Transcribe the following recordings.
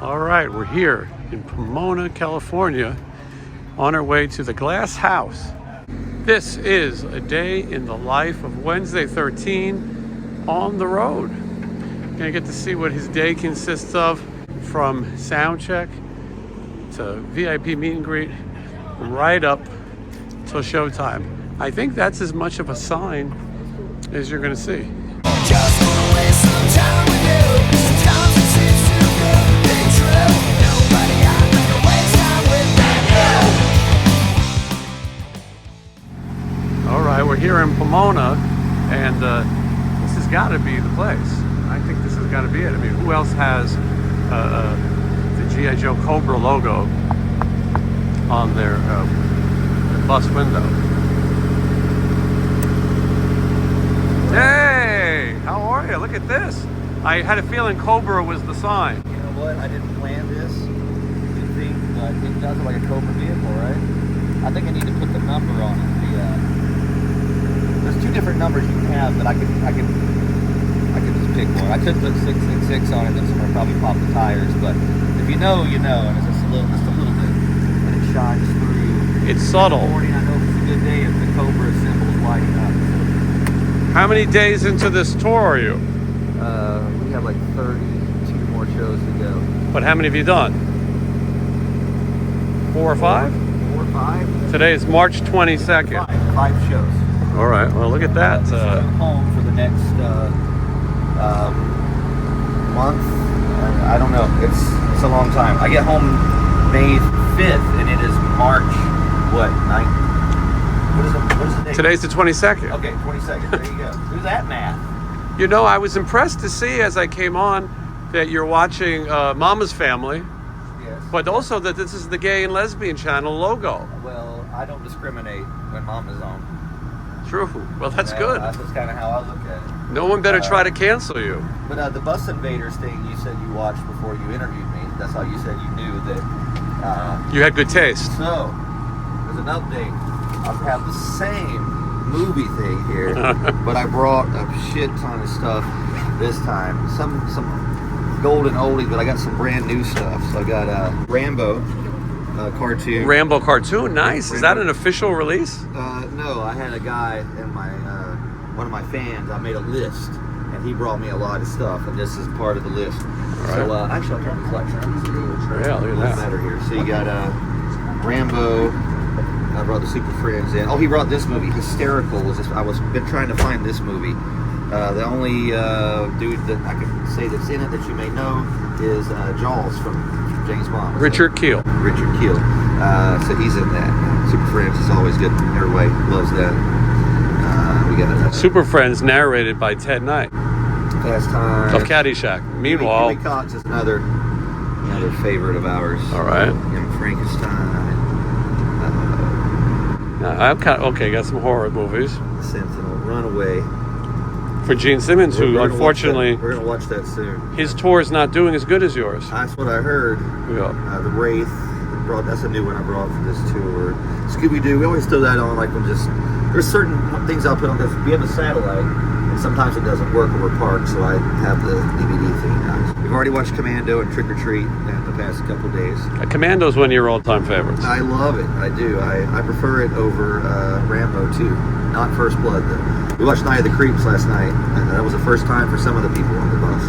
All right, we're here in Pomona, California, on our way to the Glass House. This is a day in the life of Wednesday 13 on the road. Gonna get to see what his day consists of, from Soundcheck to VIP meet and greet, right up till showtime. I think that's as much of a sign as you're gonna see. Just wanna waste some time with you. Sometimes it seems too good to be true. Nobody out there to waste time with but you. All right, we're here in Pomona, and this has got to be the place. I think this has got to be it. I mean, who else has the G.I. Joe Cobra logo on their bus window? Hey, how are you? Look at this. I had a feeling Cobra was the sign. You know what? I didn't plan this. Good thing, but it does look like a Cobra vehicle, right? I think I need to put the number on it. There's two different numbers you can have, but I could just pick one. I could put 666 on it, then someone would probably pop the tires. But if you know, you know, and it's just a little bit, and it shines through. It's subtle. In the morning, I know if it's a good day if the Cobra symbol is lighting up. How many days into this tour are you? We have like 32 more shows to go. But how many have you done? 4 or 5? 4 or 5? Today is March 22nd. Five shows. All right, well, look at that. I'm home for the next month. I don't know. It's a long time. I get home May 5th, and it is March, what, 9th? What is the date? Today's the 22nd. Okay, 22nd. There you go. Do that math. You know, I was impressed to see as I came on that you're watching Mama's Family, Yes. but also that this is the gay and lesbian channel logo. Well, I don't discriminate when Mama's on. True. Well, that's Yeah, good. That's kind of how I look at it. No one better try to cancel you. But the Bus Invaders thing you said you watched before you interviewed me. That's how you said you knew that. You had good taste. So, there's an update. I have the same movie thing here, but I brought a shit ton of stuff this time. Some golden oldie, but I got some brand new stuff. So I got a Rambo cartoon. Rambo cartoon, nice. Is that an official release? No, I had a guy in my one of my fans. I made a list, and he brought me a lot of stuff, and this is part of the list. Right. So actually, I'll turn the collection on. Yeah, look at that. Better here. So you got Rambo. I brought the Super Friends in. Oh, he brought this movie. Hysterical was this. Been trying to find this movie. The only dude that I can say that's in it that you may know is Jaws from James Bond. Richard Kiel. Richard Kiel. So he's in that. Super Friends is always good. Everybody loves that. We got Super Friends, narrated by Ted Knight Fast Time of Caddyshack. Meanwhile, Jimmy Cox is another favorite of ours. all right. Young Frankenstein. I'm kind of okay. Got some horror movies Sentinel, Runaway. for Gene Simmons, who We're gonna unfortunately we're gonna watch that soon. his tour is not doing as good as yours. That's what I heard. Yeah. The Wraith. That's a new one I brought for this tour. Scooby Doo. We always throw that on like there's certain things I'll put on because we have a satellite and sometimes it doesn't work when we're parked, so I have the DVD thing out. We've already watched Commando and Trick or Treat in the past couple days. Commando's one of your all-time favorites. I love it. I do. I prefer it over Rambo too. Not First Blood though. We watched Night of the Creeps last night, and that was the first time for some of the people on the bus.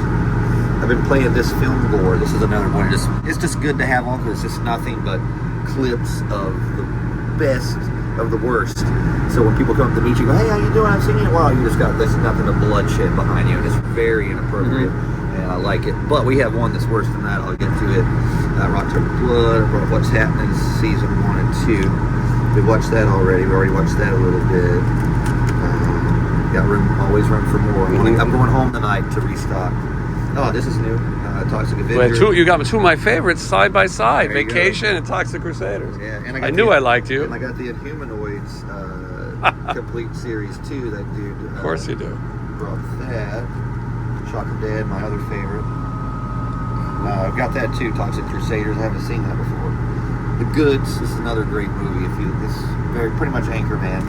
I've been playing this film gore. This is another one. It's just good to have on because it's just nothing but clips of the best of the worst. So when people come up to meet you, go, "Hey, how you doing? I've seen you in a while." You just got there's nothing but bloodshed behind you, and it's very inappropriate. And I like it. But we have one that's worse than that. I'll get to it. Rock Turtle Blood. What's Happening season 1 and 2. We watched that already. We already watched that a little bit. Got always room for more. I'm going home tonight to restock. Oh, this is new. Toxic Avenger. Well, you got two of my favorites side by side: There you Vacation and Toxic Crusaders. Yeah, and I knew I liked you. And I got the Inhumanoids complete series too. That dude. Of course you do. Brought that. Shock of Dead, my other favorite. I've got that too. Toxic Crusaders. I haven't seen that before. The Goods. This is another great movie. It's pretty much Anchorman.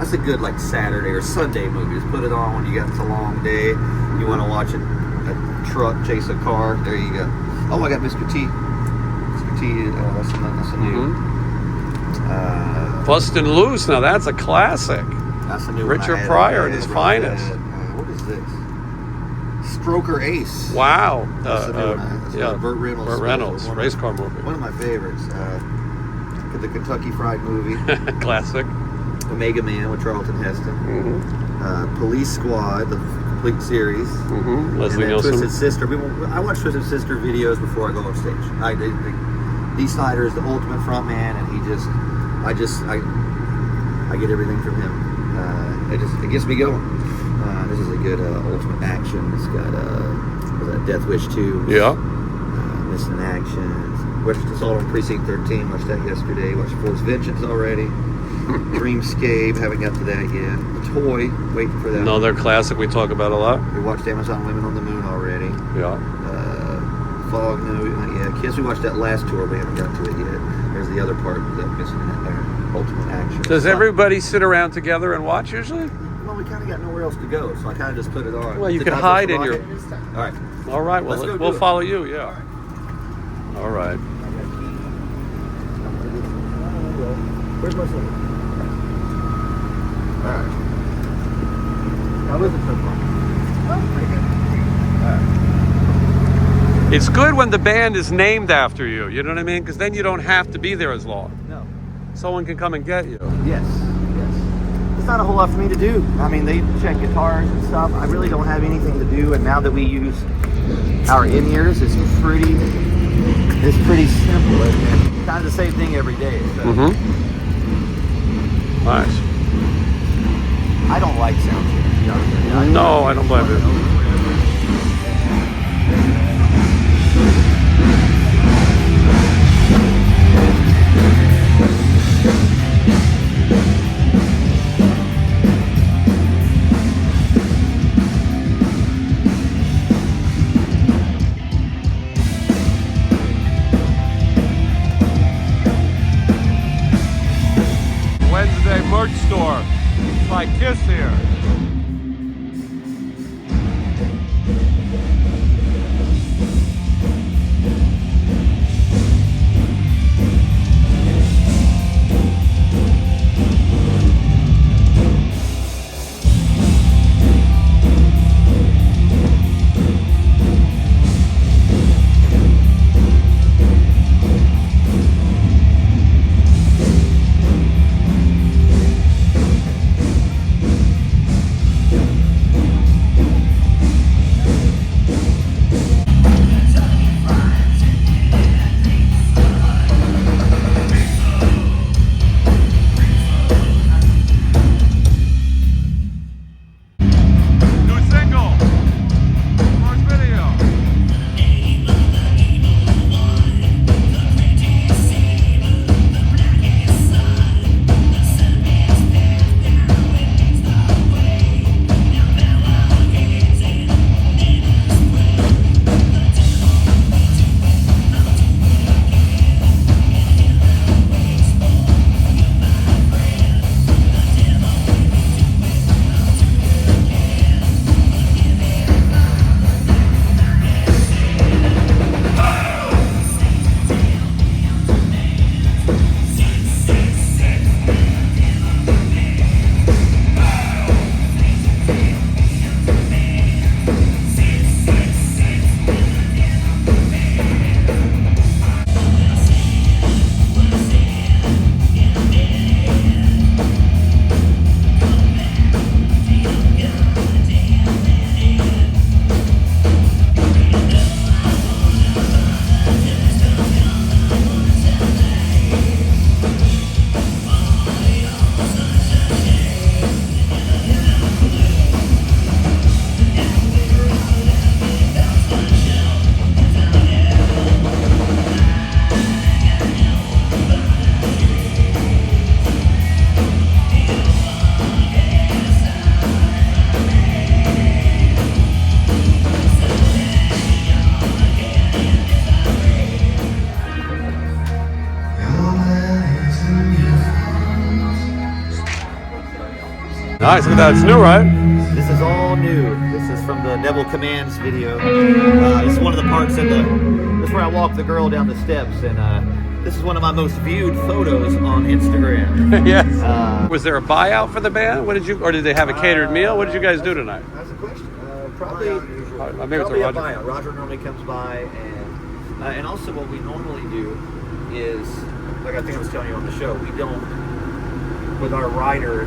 That's a good like Saturday or Sunday movie. Just put it on when you got a long day. You want to watch it a truck chase a car. There you go. Oh, I got Mr. T. Mr. T. That's a new. Bustin' Loose. Now that's a classic. That's a new Richard one. Pryor at his finest. What is this? Stroker Ace. Wow. That's a new one. That's Yeah. Burt Reynolds. Burt Reynolds, race car movie. One of my favorites. The Kentucky Fried Movie. Classic. Omega Man with Charlton Heston. Mm-hmm. Police Squad, the complete series. Mm-hmm. Leslie and then Nielsen. Twisted Sister. I watch Twisted Sister videos before I go on stage. Dee Snider is the ultimate frontman, and I get everything from him. It gets me going. This is a good ultimate action. It's got was that Death Wish 2. Yeah. Missing in Action. Watched Assault on Precinct 13. Watched that yesterday. Watched Force Vengeance already. Dreamscape. Haven't got to that yet. Toy. Waiting for that. Another classic we talk about a lot. We watched Amazon Women on the Moon already. Yeah. Fog. No. Yeah. Kiss. We watched that last tour. We haven't got to it yet. There's the other part that Missing in Ultimate Action. Does everybody sit around together and watch usually? Well, we kind of got nowhere else to go, so I kind of just put it on. Well, you Did could not hide just in rock your. it? All right. All right. Well, Let's go we'll do it. follow you. Yeah. All right. Where's my son? All right. How is it so far? Oh, pretty good. All right. It's good when the band is named after you. You know what I mean? Because then you don't have to be there as long. No. Someone can come and get you. Yes. It's not a whole lot for me to do. I mean, they check guitars and stuff. I really don't have anything to do, and now that we use our in-ears, it's pretty simple. It's kind of the same thing every day. So. Nice. I don't like Soundcheck, to be honest with you. No, I don't blame you. Wednesday merch store. It's like Kiss here. Nice, look at that, it's new, right? This is all new. This is from the Devil Commands video. This is one of the parts in the. This is where I walk the girl down the steps, and this is one of my most viewed photos on Instagram. Yes. Was there a buyout for the band? What did you, or did they have a catered meal? What did you guys do tonight? That's a question. Probably Maybe it's a a Roger. buyout. Roger normally comes by, and also what we normally do is, like I think I was telling you on the show, we don't, with our rider,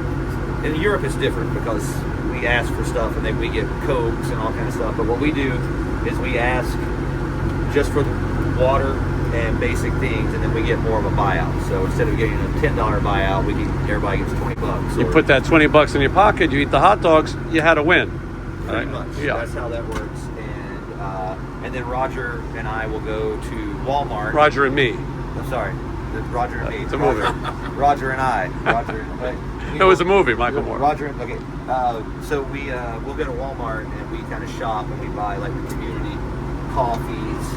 in Europe it's different because we ask for stuff and then we get Cokes and all kind of stuff, but what we do is we ask just for water and basic things, and then we get more of a buyout. So instead of getting a $10 buyout, everybody gets $20. You put that $20 in your pocket, you eat the hot dogs, you had a win. Pretty much. Yeah. That's how that works. And then Roger and I will go to Walmart. Roger and me. I'm sorry. It's Roger and me. It's a movie. Roger and I. It was a movie, Michael Moore. Roger. Okay. So we'll go to Walmart and we kind of shop and we buy like the community coffees,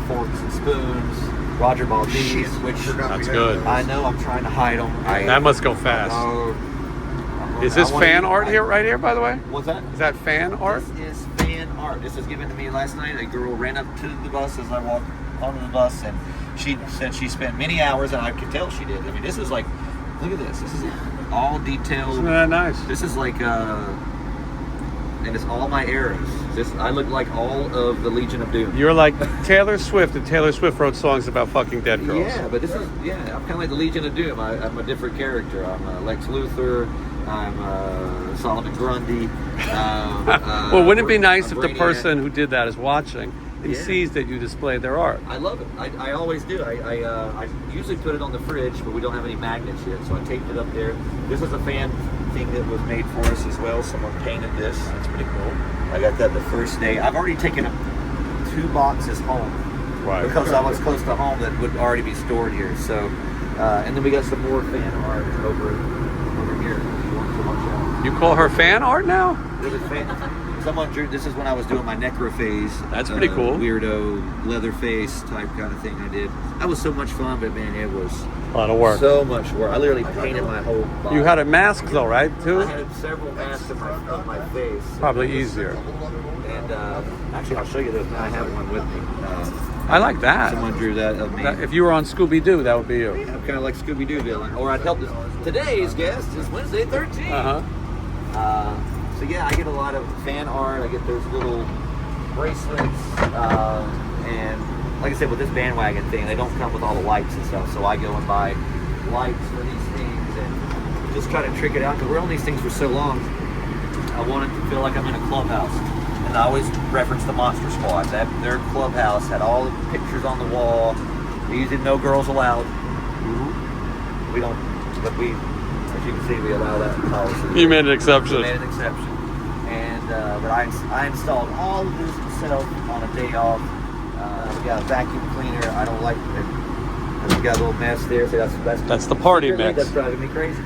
forks and spoons. Roger bought these, which That's good. I know I'm trying to hide them. That must go fast. Is this fan art here, right here, by the way? What's that? Is that fan art? This is fan art. This was given to me last night. A girl ran up to the bus as I walked onto the bus, and she said she spent many hours, and I could tell she did. I mean, this is like, look at this. This is all detailed. Isn't that nice? This is like, and it's all my eras. I look like all of the Legion of Doom. You're like Taylor Swift, and Taylor Swift wrote songs about fucking dead girls. Yeah, but I'm kind of like the Legion of Doom. I'm a different character. I'm Lex Luthor. I'm Solomon Grundy. Well, wouldn't it be nice if the Brainiac. person who did that is watching and sees that you displayed their art? I love it. I always do. I usually put it on the fridge, but we don't have any magnets yet, so I taped it up there. This is a fan thing that was made for us as well. Someone painted this. That's pretty cool. I got that the first day. I've already taken 2 boxes home. Right. Because I was close to home that would already be stored here. So, and then we got some more fan art over here. You call her fan art now? Someone drew. This is when I was doing my necrophase. That's pretty cool. Weirdo Leatherface type kind of thing I did. That was so much fun, but man, it was A lot of work. so much work. I literally painted my whole body. You had a mask though, right? Too? I had several masks on my face. Probably easier. And actually, I'll show you this. I have one with me. I like that. Someone drew that of me. If you were on Scooby-Doo, that would be you. I'm kind of like Scooby-Doo villain. Or I'd help this. Today's guest is Wednesday 13. So yeah, I get a lot of fan art. I get those little bracelets. And like I said, with this bandwagon thing, they don't come with all the lights and stuff. So I go and buy lights for these things and just try to trick it out. Because we're on these things for so long, I want it to feel like I'm in a clubhouse. And I always reference the Monster Squad. Their clubhouse had all the pictures on the wall. They usually no girls allowed. We don't, but we, as you can see, we allow that policy. You made an exception. We made an exception. And, but I installed all of this myself on a day off. We got a vacuum cleaner. I don't like it. We got a little mess there. So That's the party mix. That's driving me crazy.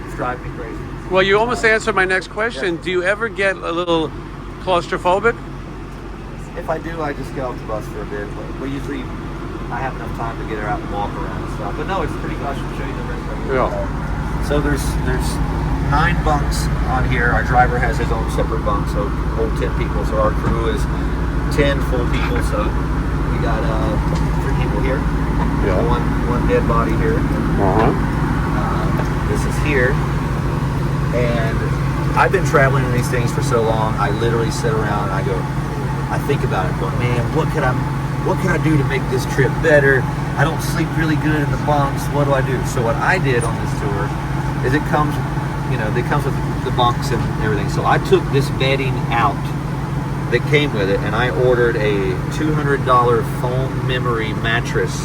It's driving me crazy. Well, you almost answered my next question. Yeah. Do you ever get a little claustrophobic? If I do, I just get off the bus for a bit. But we usually, I have enough time to get her out and walk around and stuff. But no, it's pretty much. I'll show you the rest of it. Yeah. So there's 9 bunks on here. Our driver has his own separate bunk, so hold 10 people. So our crew is 10 full people. So we got 3 people here. Yeah. One dead body here. This is here. And I've been traveling in these things for so long. I literally sit around and I think about it. Going, man, what can I do to make this trip better? I don't sleep really good in the bunks. What do I do? So what I did on this tour is it comes with the bunks and everything. So I took this bedding out that came with it, and I ordered a $200 foam memory mattress.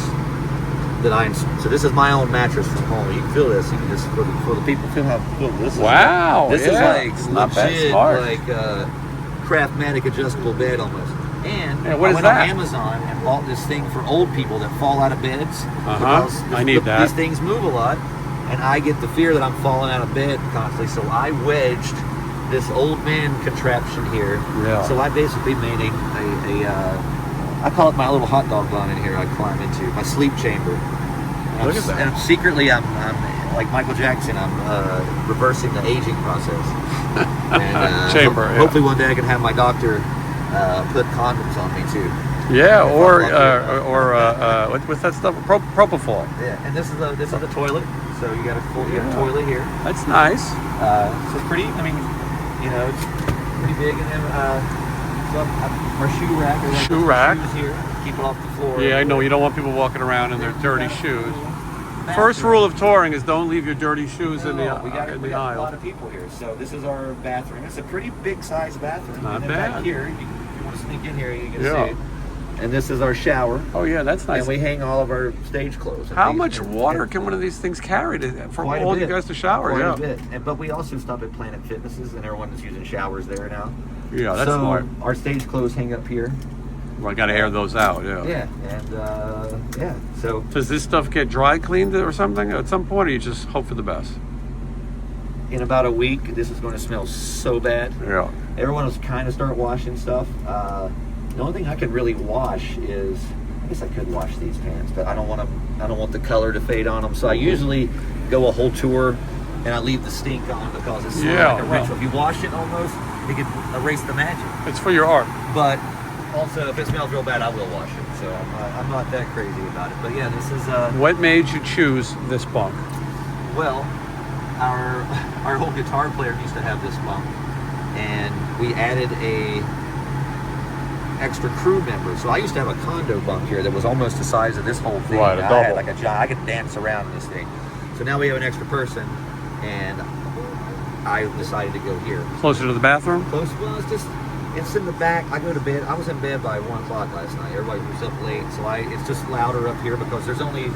So this is my own mattress from home. You can feel this. You can just for the people feel how this is. Wow. This is like It's not bad. legit, Smart. like Craftmatic adjustable bed almost. And Yeah, what I is went that? on Amazon and bought this thing for old people that fall out of beds. Because I need that. These things move a lot, and I get the fear that I'm falling out of bed constantly. So I wedged this old man contraption here. Yeah. So I basically made I call it my little hot dog bun in here. I climb into my sleep chamber. And Look at that. And secretly, I'm like Michael Jackson. I'm reversing the aging process. Chamber, yeah. Hopefully one day I can have my doctor put condoms on me too. Yeah, what's that stuff? Propofol. Yeah, and this is the toilet. So you got a toilet here. That's nice. So it's pretty. I mean, it's pretty big. And then our shoe rack. Shoe rack. Shoes here. Keep it off the floor. Yeah, I know. You don't want people walking around in their dirty shoes. First rule of touring is don't leave your dirty shoes in the aisle. We got a lot of people here. So this is our bathroom. It's a pretty big size bathroom. Not and then bad. Back here, if you want to sneak in here, you can see. And this is our shower. Oh yeah, that's nice. And we hang all of our stage clothes. How much water can one of these things carry for all you guys to shower? Quite a bit. But we also stop at Planet Fitnesses, and everyone is using showers there now. Yeah, that's smart. Our stage clothes hang up here. Well, I got to air those out. Yeah. Yeah, and So does this stuff get dry cleaned or something at some point, or you just hope for the best? in about a week, this is going to smell so bad. Yeah. Everyone will kind of start washing stuff. The only thing I could really wash is, I guess I could wash these pants, but I don't want the color to fade on them. So I usually go a whole tour and I leave the stink on because it's sort of like a ritual. If you wash it almost, it can erase the magic. It's for your art. But also, if it smells real bad, I will wash it. So I'm not that crazy about it. But yeah, this is... What made you choose this bunk? Well, our whole guitar player used to have this bunk, and we added a extra crew member. So I used to have a condo bunk here that was almost the size of this whole thing. Right, a I double. had like a giant, I could dance around in this thing. So now we have an extra person, and I decided to go here. Closer to the bathroom? Close. Well, it's in the back. I go to bed. I was in bed by 1 o'clock last night. Everybody was up late, so it's just louder up here because there's only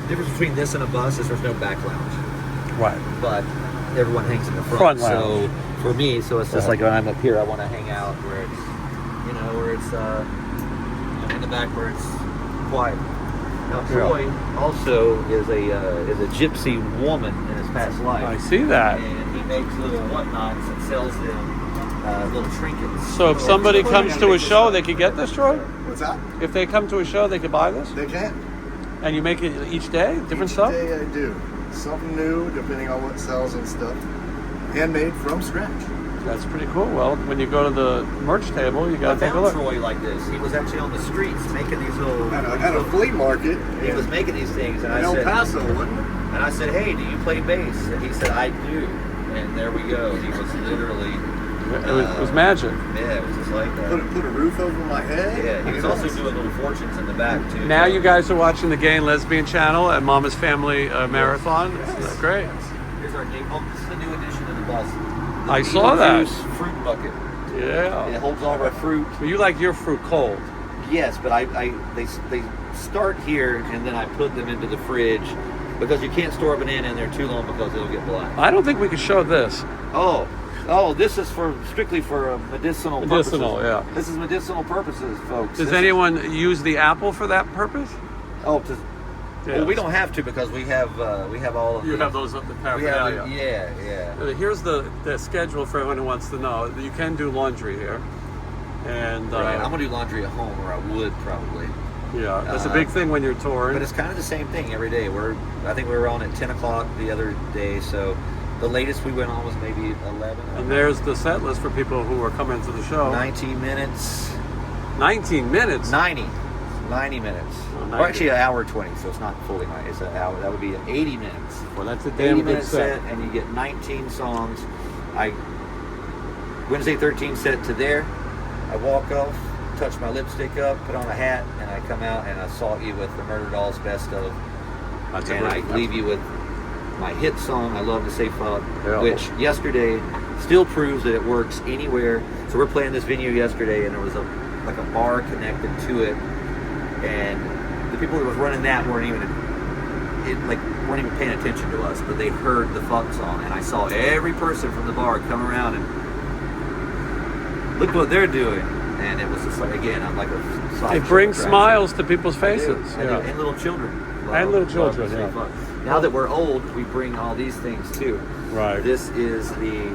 difference between this and a bus is there's no back lounge. Right. But everyone hangs in the front. lounge. So for me, so it's just like when I'm up here, I want to hang out where it's, in the back where it's quiet. Now Troy also is a gypsy woman in his past life. I see that. And he makes little whatnots and sells them little trinkets. So if somebody comes to a show, they could get this, Troy? What's that? If they come to a show, they could buy this? They can. And you make it each day? Different stuff? Each day I do. Something new, depending on what sells and stuff. Handmade from scratch. That's pretty cool. Well, when you go to the merch table, you got to take a look. Troy like this. He was actually on the streets making these little... At a flea market. He was making these things. And in El Paso, wasn't it? And I said, hey, do you play bass? And he said, I do. And there we go. He was literally... It was magic. Yeah, it was just like that. Put a roof over my head. Yeah, he was also doing little fortunes in the back, too. Now you guys are watching the Gay and Lesbian channel at Mama's Family Marathon. It's great. Here's our new... Oh, this is the new addition to the bus. I saw that. Fruit bucket. Yeah. It holds all of our fruit. Well, you like your fruit cold. Yes, but they start here and then I put them into the fridge because you can't store a banana in there too long because it'll get black. I don't think we could show this. Oh, this is strictly for medicinal purposes. Yeah. This is medicinal purposes, folks. Does anyone use the apple for that purpose? Well, we don't have to because we have all of You have those up the paraphernalia. Yeah. Here's the schedule for anyone who wants to know. You can do laundry here. And right. I'm gonna do laundry at home, or I would probably. Yeah, that's a big thing when you're touring. But it's kind of the same thing every day. I think we were on at 10 o'clock the other day, so the latest we went on was maybe 11. And there's the set list for people who are coming to the show. 19 minutes. 19 minutes? 90 minutes. Oh, 90. Or actually an hour 20, so it's not fully 90. It's an hour. That would be 80 minutes. Well, that's a damn good set. And you get 19 songs. Wednesday 13 set to there. I walk off, touch my lipstick up, put on a hat, and I come out and I assault you with the Murder Dolls best of. I leave you with my hit song, I Love to Say Fuck, which yesterday still proves that it works anywhere. So we're playing this venue yesterday, and there was a bar connected to it, and the people that was running that weren't even paying attention to us, but they heard the fuck song, and I saw every person from the bar come around and look what they're doing, and it was just like, again, I'm like a side. It brings smiles to people's faces. I do. And little children. Fuck. Now that we're old, we bring all these things too. Right. This is the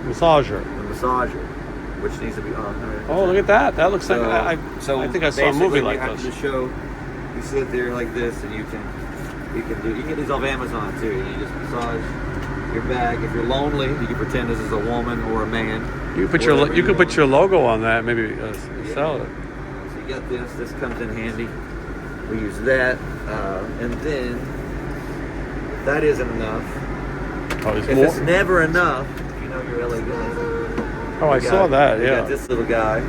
massager. The massager, which needs to be on. Oh, look at that! That looks like I think I saw a movie like this. After the show, you sit there like this, and you can get these off Amazon too. You just massage your bag. If you're lonely, you can pretend this is a woman or a man. You could Whatever put your logo on that. Maybe sell it. So you got this. This comes in handy. We use that, and then if that isn't enough. Oh, there's If more. it's never enough, you know your LA guys. Oh, I saw that. We Yeah. got this little guy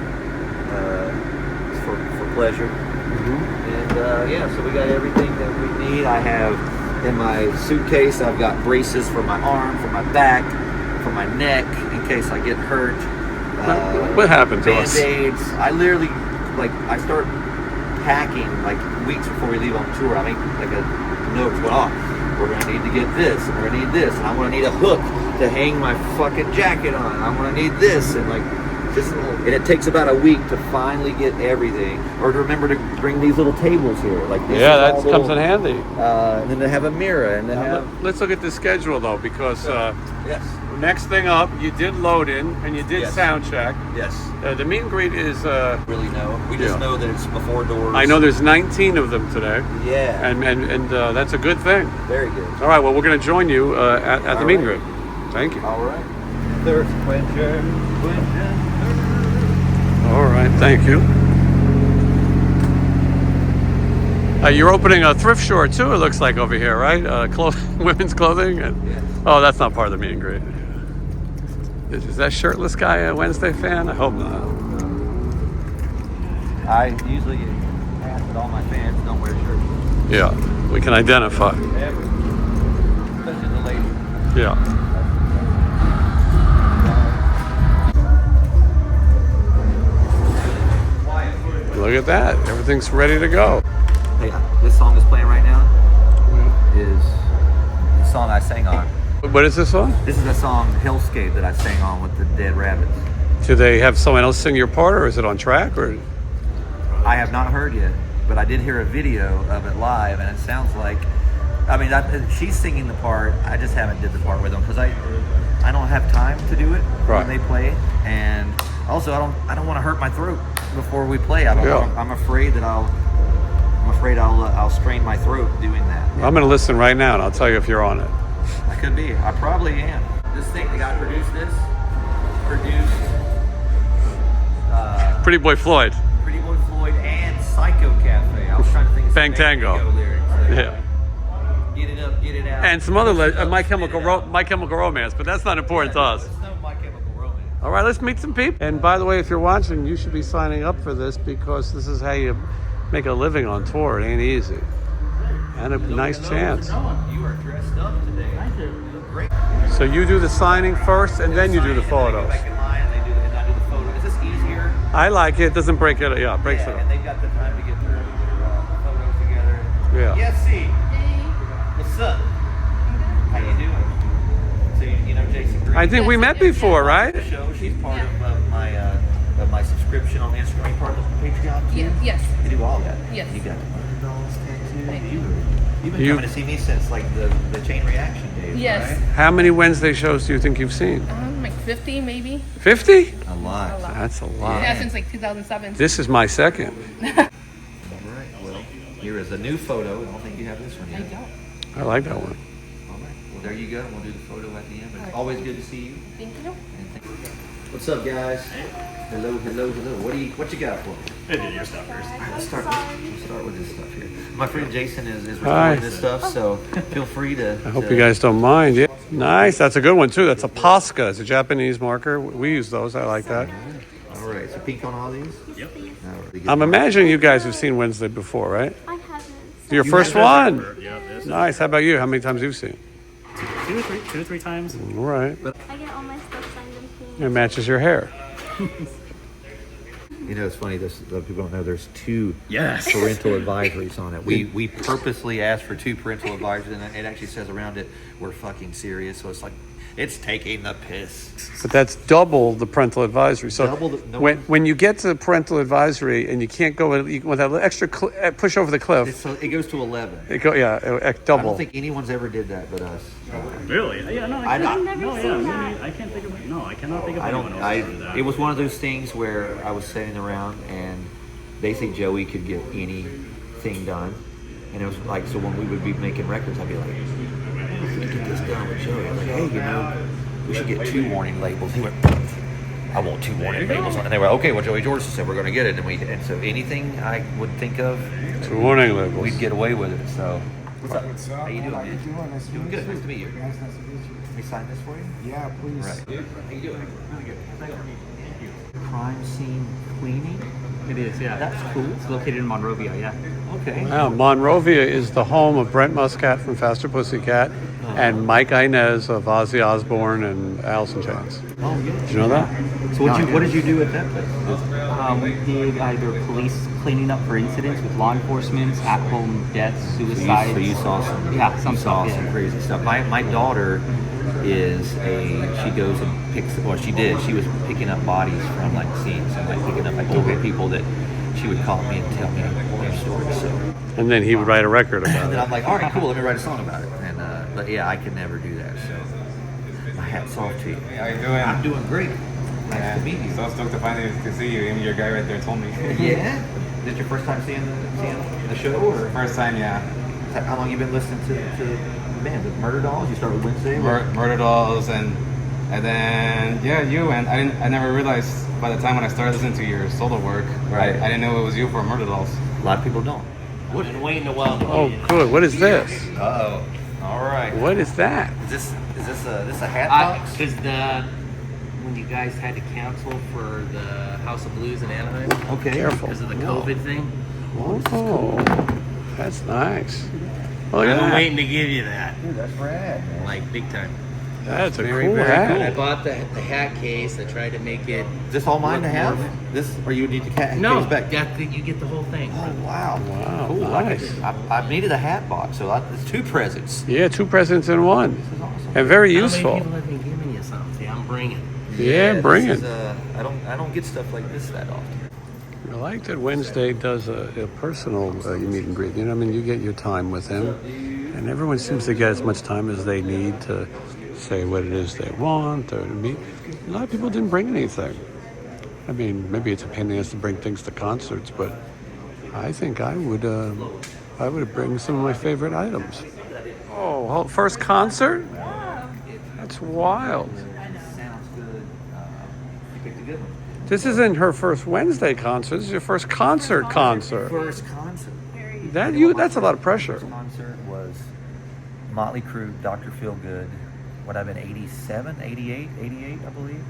for pleasure. And yeah, so we got everything that we need. I have in my suitcase, I've got braces for my arm, for my back, for my neck, in case I get hurt. What happened to us? Band-Aids. I literally, I start packing weeks before we leave on tour. I make a note, we're gonna need to get this, and we're gonna need this, and I'm gonna need a hook to hang my fucking jacket on. I'm gonna need this, and and it takes about a week to finally get everything, or to remember to bring these little tables here. That comes in handy. And then to have a mirror, and then have. Let's look at the schedule though, because Yes. next thing up, you did load in and you did Yes. sound check. Yes. The meet and greet is. Really know. We just Yeah. know that it's before doors. I know there's 19 of them today, Yeah. and that's a good thing. Very good. All right, well we're going to join you at the meet and greet. Thank you. All right. Thirst quencher. All right, thank you. You're opening a thrift store too, it looks like over here, right? Women's clothing. Yes. Oh, that's not part of the meet and greet. Is that shirtless guy a Wednesday fan? I hope not. I usually ask that all my fans don't wear shirts. Yeah, we can identify. Ever. Especially the ladies. Yeah. Look at that. Everything's ready to go. Hey, this song is playing right now. Is the song I sang on. What is this song? This is a song, Hellscape, that I sang on with the Dead Rabbits. Do they have someone else sing your part, or is it on track? Or I have not heard yet, but I did hear a video of it live, and it sounds like, she's singing the part. I just haven't did the part with them because I don't have time to do it Right. when they play, and also I don't want to hurt my throat before we play. Yeah. I'm afraid that I'll strain my throat doing that. I'm going to listen right now, and I'll tell you if you're on it. I could be. I probably am. This thing, the guy produced Pretty Boy Floyd. Pretty Boy Floyd and Psycho Cafe. I was trying to think of some Bang Tango. lyrics. Yeah. Get it up, get it out. And some other My Chemical Romance, but that's not important to us. It's no My Chemical Romance. All right, let's meet some people. And by the way, if you're watching, you should be signing up for this because this is how you make a living on tour. It ain't easy. And a nice chance. You are dressed up today. Thank you. You look great. So you do the signing first, and then you do the photos. They can lie and I do the photo. Is this easier? I like it. It doesn't break it. Yeah, it breaks it And up. they've got the time to get their photos together. Yeah. Yes, see. What's up? How you doing? So you know Jason Green? I think we met before, right? The show. She's part of my subscription on Instagram. Part of the Patreon too. Yes. You do all that. Yes. You got the $100 tattoo. You've been You- coming to see me since the chain reaction days. Yes. Right? How many Wednesday shows do you think you've seen? Like 50 maybe. 50? A lot. That's a lot. Yeah, since like 2007. This is my second. All right. Well, here is a new photo. I don't think you have this one I yet. don't. I like that one. All right. Well, there you go. We'll do the photo at the end. But it's always good to see you. Thank you. What's up, guys? Hello. What you got for me? I did your stuff first. All right, let's start with this stuff here. My friend Jason is Hi. recording this stuff, so feel free to. I hope you guys don't mind. Yeah. Nice. That's a good one, too. That's a Posca. It's a Japanese marker. We use those. I like that. All right. So pink on all these. Yep. I'm imagining you guys have seen Wednesday before, right? I haven't. Your first You have this one. for- Yeah, this. Nice. How about you? How many times have you seen? Two or three times. All right. I get all my stuff signed and pink. It matches your hair. You know, it's funny. People don't know there's two Yes. parental advisories on it. We purposely asked for two parental advisories, and it actually says around it, "We're fucking serious." So it's like, it's taking the piss. But that's double the parental advisory. So Double the- no when one- when you get to parental advisory and you can't go with that extra push over the cliff, So it goes to 11. it go I double. don't think anyone's ever did that but us. Really? Yeah, no, I I've don't- never no, seen yeah, that. I can't think of. No, I cannot think of I anyone don't. else who did that. It was one of those things where I was sitting around and they think Joey could get anything done, and it was like, so when we would be making records, I'd be like, we can get this done with Joey. I was like, hey, you know, we should get 2 warning labels. He went, I want 2 warning labels. And they were, okay, well, Joey George said we're going to get it. And so anything I would think of, 2 warning labels. we'd get away with it. So, what's up? What's up? How you doing, How man? you doing? Nice to Doing meet good. you. Nice to meet you. Nice to meet you. Let me sign this for you. Yeah, please. Right. How you doing? Really good. Thank you. Crime scene cleaning? It is, yeah. That's cool. It's located in Monrovia, yeah. Okay. Wow, Monrovia is the home of Brent Muscat from Faster Pussycat and Mike Inez of Ozzy Osbourne and Alice in Chains. Oh, yeah. Did you know that? So what did you do at that place? We did either police cleaning up for incidents with law enforcement, at-home deaths, suicides. So you saw some, Yeah, some you saw stuff, some yeah. crazy stuff. My daughter she goes and picks, well, she was picking up bodies from like scenes and like picking up like older people that she would call me and tell me their stories. So And then he would write a record and about then it. I'm like, all right, cool, let me write a song about it. And but yeah, I could never do that. So my hat's off to you. How you doing? I'm doing great. Nice to meet you. So stoked to finally to see you. Even your guy right there told me. Yeah. Is it your first time seeing the show? Or First time, yeah. how long you been listening to the band? The Murder Dolls? You started Wednesday? Murder Dolls and then yeah, you and I never realized by the time when I started listening to your solo work, Right. I didn't know it was you for Murder Dolls. A lot of people don't. Been waiting a while to Oh, good. What is this? Uh-oh. All right. What is that? Is this a hat box? Because when you guys had to cancel for the House of Blues in Anaheim Okay. Careful. because of the COVID thing, Oh, that's nice. Look at I've been that. waiting to give you that, Dude, that's rad, man. like big time. That's a Very, cool very hat. And I bought the hat case. I tried to make it. Is this all mine to look have? more- This, or you need to No, case back? you get the whole thing. Oh wow! Wow, cool. nice. I needed a hat box, so it's 2 presents. Yeah, 2 presents in one. This is awesome. And very How useful. many people have been giving you something? I'm bringing. Yeah, bring this it. is, I don't get stuff like this that often. I like that Wednesday does a personal meet and greet. You know, I mean, you get your time with him, and everyone seems to get as much time as they need to say what it is they want or to meet. A lot of people didn't bring anything. I mean, maybe it's a pain in the ass to bring things to concerts, but I think I would bring some of my favorite items. Oh, first concert? That's wild. Sounds good. You picked a good one. This isn't her first Wednesday concert. This is your first concert. First concert. That's a lot of pressure. First concert was Motley Crue, Dr. Feelgood. What I've been 87, 88, I believe.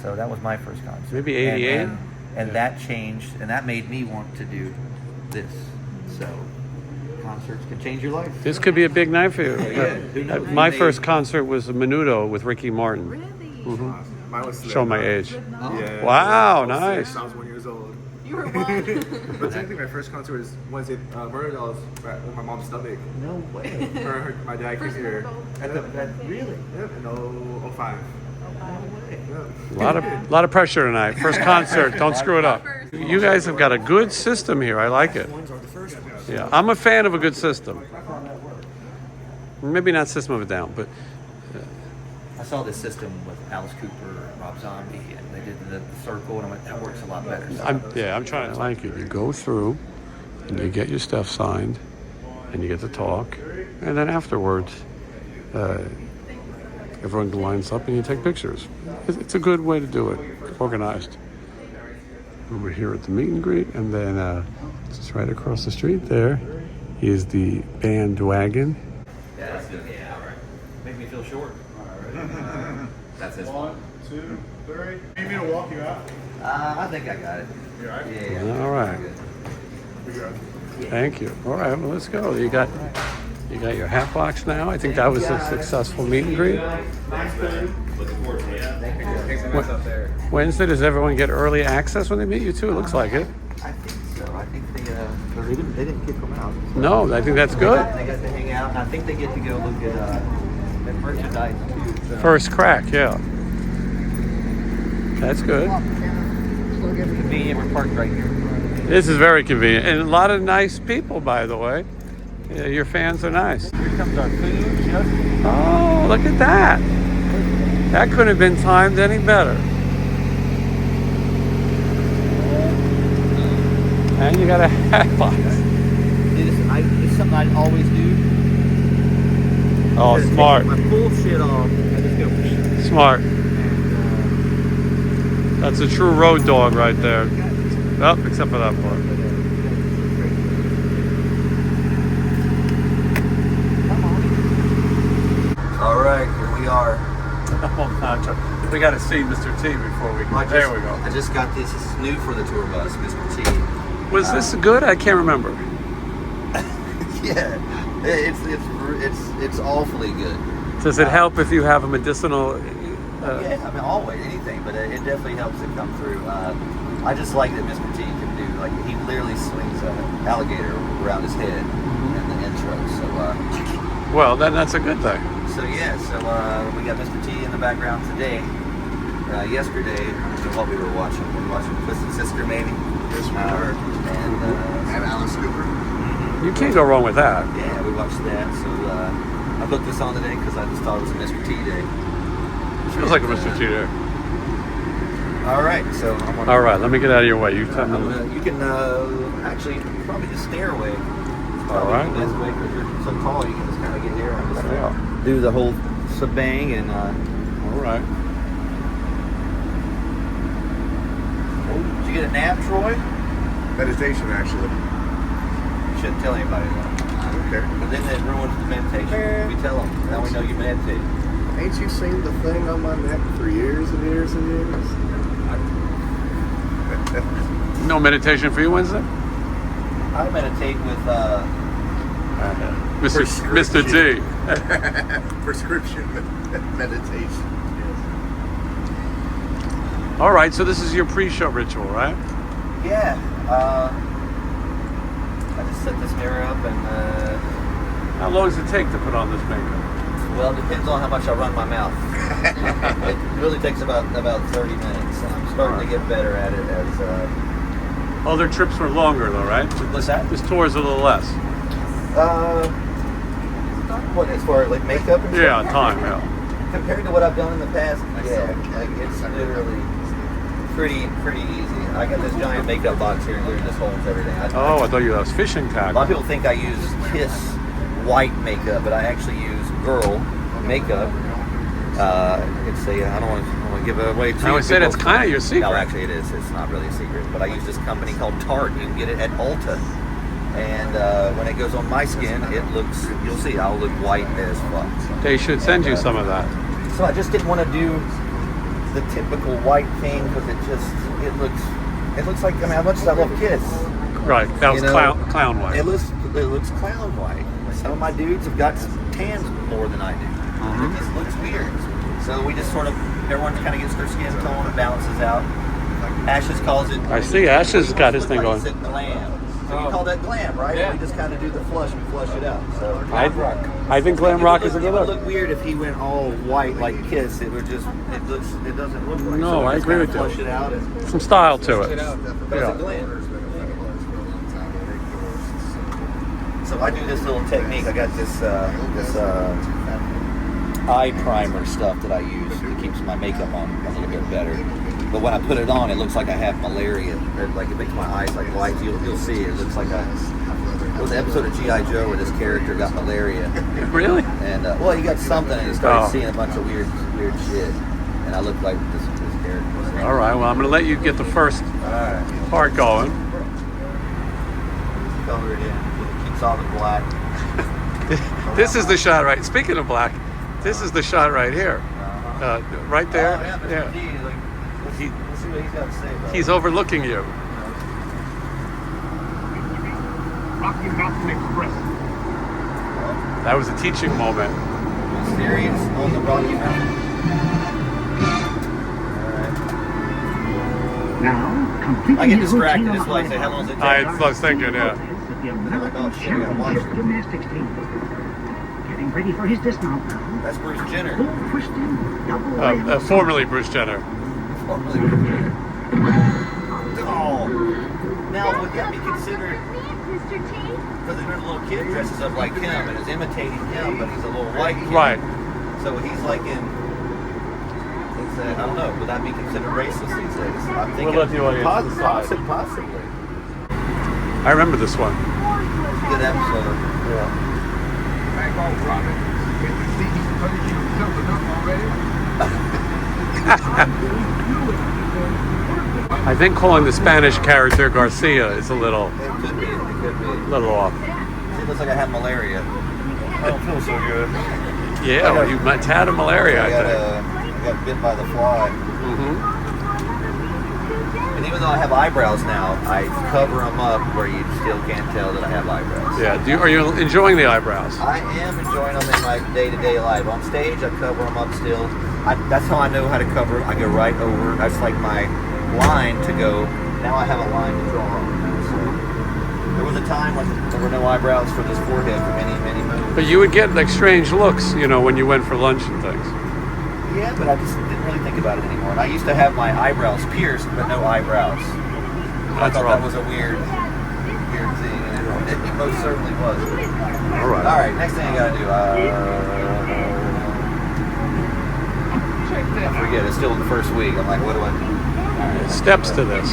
So that was my first concert. Maybe 88? And that changed, and that made me want to do this. So concerts can change your life. This could be a big night for you. Who knows? My first concert was Menudo with Ricky Martin. Mine was Show my age. Yeah. Wow, nice. I was 1 year old. You were one. But technically, my first concert was Wednesday. Murder Dolls with my mom's stomach. No way. My dad came here. Really? Yep, in 05. A lot of pressure tonight. First concert. Don't screw it up. You guys have got a good system here. I like it. Yeah, I'm a fan of a good system. Maybe not System of a Down, but I saw this system with Alice Cooper and Rob Zombie, and they did the circle, and I went, that works a lot better. So I'm trying to like it. You go through and you get your stuff signed and you get to talk, and then afterwards everyone lines up and you take pictures. It's a good way to do it, organized. Over here at the meet and greet, and then just right across the street there is the bandwagon. yeah, that's good. Yeah, all right. Make me feel short. That's his 1, 2, 3. You need me to walk you out? I think I got it. You all right? Yeah. All right. We good. Thank you. All right, well, let's go. You got your hat box now. I think that was a successful meet and greet. Looking forward to it. Thanks so much up there. Wednesday, does everyone get early access when they meet you too? It looks like it. I think so. I think they didn't kick them out. No, I think that's good. They got to hang out, and I think they get to go look at merchandise too. So. First crack, yeah. That's good. Convenient, we're parked right here. This is very convenient. And a lot of nice people, by the way. Yeah, your fans are nice. Here comes our food. Just Oh, look at that. That couldn't have been timed any better. And you got a hat box. it's something I always do. Oh, Instead of smart. taking my full shit off, I just go psh, Smart. and That's a true road dog right there. Oh, except for that part. all right, here we are. We got to see Mr. T before we. There we go. I just got this. This is new for the tour bus, Mr. T. Was this good? I can't remember. Yeah, it's awfully good. Does it help if you have a medicinal? Yeah, I mean, always anything, but it definitely helps it come through. I just like that Mr. T can do, like, he literally swings an alligator around his head in the intro. So, Well, then that's a good thing. so we got Mr. T in the background today. Yesterday, I don't know what we were watching. We were watching Twisted Sister, maybe. Yes, we were. And Alice Cooper. You can't go wrong with that. yeah, we watched that. So I put this on today because I just thought it was a Mr. T day. Feels like a Mr. T there. All right, so I'm gonna, All right, let me get out of your way. You tell me. you can actually probably just stare away. It's All probably right. the best way because you're so tall. You can just kind of get here and just Yeah. do the whole shebang. And All right. did you get a nap, Troy? Meditation, actually. You shouldn't tell anybody that. I don't care. But then it ruins the meditation. We tell them. Now we know you meditate. Ain't you seen the thing on my neck for years and years and years? No meditation for you Wednesday? I meditate with Mr. T. Prescription meditation. All right, so this is your pre-show ritual, right? Yeah. I just set this mirror up and How long does it take to put on this makeup? well, it depends on how much I run my mouth. It really takes about 30 minutes. And I'm starting to get better at it as Other trips were longer, though, right? what's that? This tour is a little less. What, as far as like makeup and Yeah, stuff? time, yeah. Compared to what I've done in the past, yeah, like it's literally pretty easy. I got this giant makeup box here and literally just holds everything. Oh, I thought you had fishing A lot tackle. of people think I use Kiss white makeup, but I actually use girl makeup. It's a, I don't want to give it away too. I always said it's kind of your secret. No, actually it is. It's not really a secret. But I use this company called Tarte. You can get it at Ulta. And when it goes on my skin, it looks, you'll see, I'll look white as fuck. They should send you some of that. So I just didn't want to do the typical white thing because it looks like, I mean, how much as I love Kiss. Right, that was You know, clown white. It looks clown white. Some of my dudes have got tans more than I do. It just looks weird. So we just sort of, everyone kind of gets their skin tone and balances out. Ashes calls it. I see Ashes got his thing He going. said glam. So you call that glam, right? Yeah. We just kind of do the flush, we flush it out. So I think glam rock is a it good would look. look weird if he went all white like Kiss. It would just, it doesn't look right. No, so we I just agree kinda with you. Flush it out and Some style to it. but it's a glam. So I do this little technique. I got this eye primer stuff that I use that keeps my makeup on a little bit better. But when I put it on, it looks like I have malaria. Like it makes my eyes like white. You'll see it looks like it was an episode of G.I. Joe where this character got malaria. Really? And well, he got something and he started Oh. seeing a bunch of weird shit. And I look like this character. All right, well, I'm going to let you get the first Alright. part going. Color it in. Keeps all the black. This is the shot right. Speaking of black, this is the shot right here. Right there. Oh, yeah, Mr. Yeah. D, like, let's see what he's got to say about He's it. overlooking you. Rocky Mountain Express. That was a teaching moment. Mysterious on the Rocky Mountain. Now, completely I get distracted. That's why I say, how long does it take? I was thinking, yeah. Oh, shit, I gotta watch it. Gymnastics team. Getting ready for his dismount now. That's Bruce Jenner. Full twisting, double Formerly Bruce Jenner. Oh. Now, would that be considered, Mr. T. because there's a little kid dresses up like him and is imitating him, but he's a little white kid. Right. So he's like in, it's, I don't know, would that be considered racist these days? I'm thinking We'll let the audience decide. possibly. I remember this one. Good episode. Yeah. Bang on, Robin. I think calling the Spanish character Garcia is a little It could be. It could be. off. It looks like I have malaria. I don't feel so good. Yeah, well, you might had a malaria, I think. I got bit by the fly. Mm-hmm. And even though I have eyebrows now, I cover them up where you still can't tell that I have eyebrows. Yeah. Are you enjoying the eyebrows? I am enjoying them in my day-to-day life. On stage, I cover them up still. That's how I know how to cover them. I go right over. That's like my line to go. Now I have a line to draw on. So there was a time when there were no eyebrows for this forehead for many, many moons. But you would get like strange looks, when you went for lunch and things. Yeah, but I just didn't really think about it anymore. And I used to have my eyebrows pierced, but no eyebrows. I thought that was a weird thing, and it most certainly was. All right. All right, next thing I gotta do. I forget. It's still the first week. I'm like, what do I do? Steps to this.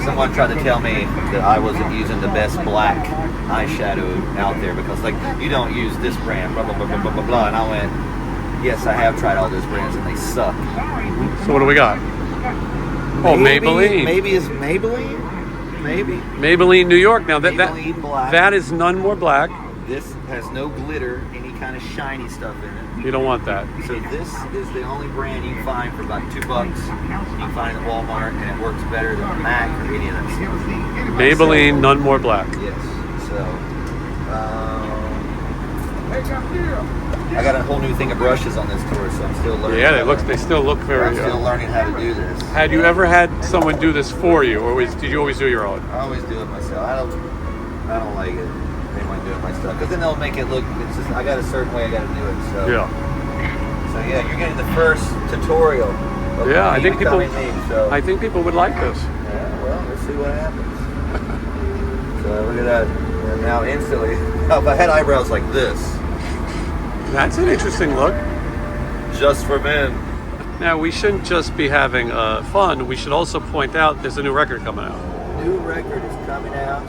Someone tried to tell me that I wasn't using the best black eyeshadow out there because, like, you don't use this brand, blah, blah, blah, blah, blah, blah, blah. And I went, yes, I have tried all those brands and they suck. So what do we got? Oh, Maybelline. Maybe it's Maybelline? Maybe. Maybelline New York. Now, Maybelline black. that is none more black. This has no glitter, any kind of shiny stuff in it. You don't want that. So this is the only brand you can find for about $2. You can find it at Walmart, and it works better than MAC or any of that stuff. Maybelline, none more black. Yes. So, I got a whole new thing of brushes on this tour, so I'm still learning. Yeah, they still look very. I'm still learning how to do this. Had you ever had someone do this for you, or did you always do your own? I always do it myself. I don't like it. Anyone doing my stuff because then they'll make it look. It's just I got a certain way I got to do it. So Yeah. So yeah, you're getting the first tutorial. Of Yeah, I me think people. becoming me, so. I think people would like this. Yeah, well, let's see what happens. So look at that. And now instantly, if I had eyebrows like this, That's an interesting look. just for men. Now, we shouldn't just be having fun. We should also point out there's a new record coming out. New record is coming out.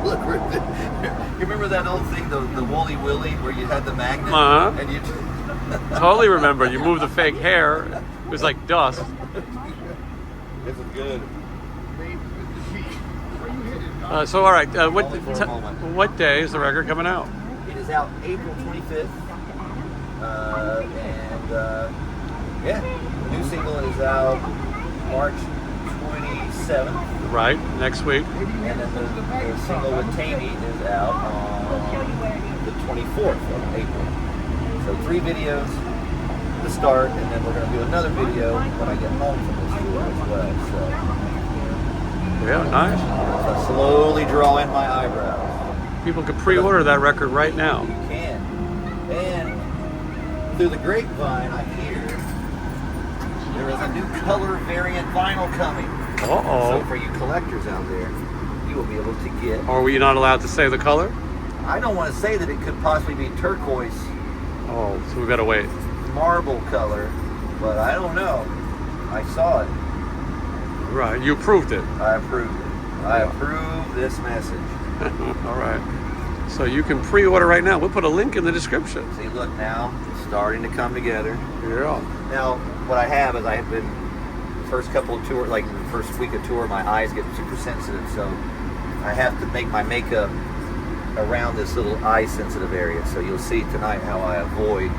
Look, you remember that old thing, the Woolly Willy, where you had the magnet? Uh-huh. And you Totally remember. You moved the fake hair. It was like dust. This is good. So, all right. Only for a moment. What day is the record coming out? It is out April 25th. Yeah, the new single is out March 27th. Right, next week. And then the single with Tammy is out on the 24th of April. So 3 videos to start, and then we're going to do another video when I get home from this tour as well. So Yeah, nice. I slowly draw in my eyebrows. People could pre-order that record right now. You can. And through the grapevine, I hear there is a new color variant vinyl coming. Uh-oh. So for you collectors out there, you will be able to get. Are we not allowed to say the color? I don't want to say that it could possibly be turquoise Oh, so we gotta wait. marble color, but I don't know. I saw it. Right, you approved it. I approved it. I approve this message. All right. So you can pre-order right now. We'll put a link in the description. See, look now, it's starting to come together. Yeah. Now, what I have is I have been first couple of tour, like the first week of tour, my eyes get super sensitive, so I have to make my makeup around this little eye sensitive area. So you'll see tonight how I avoid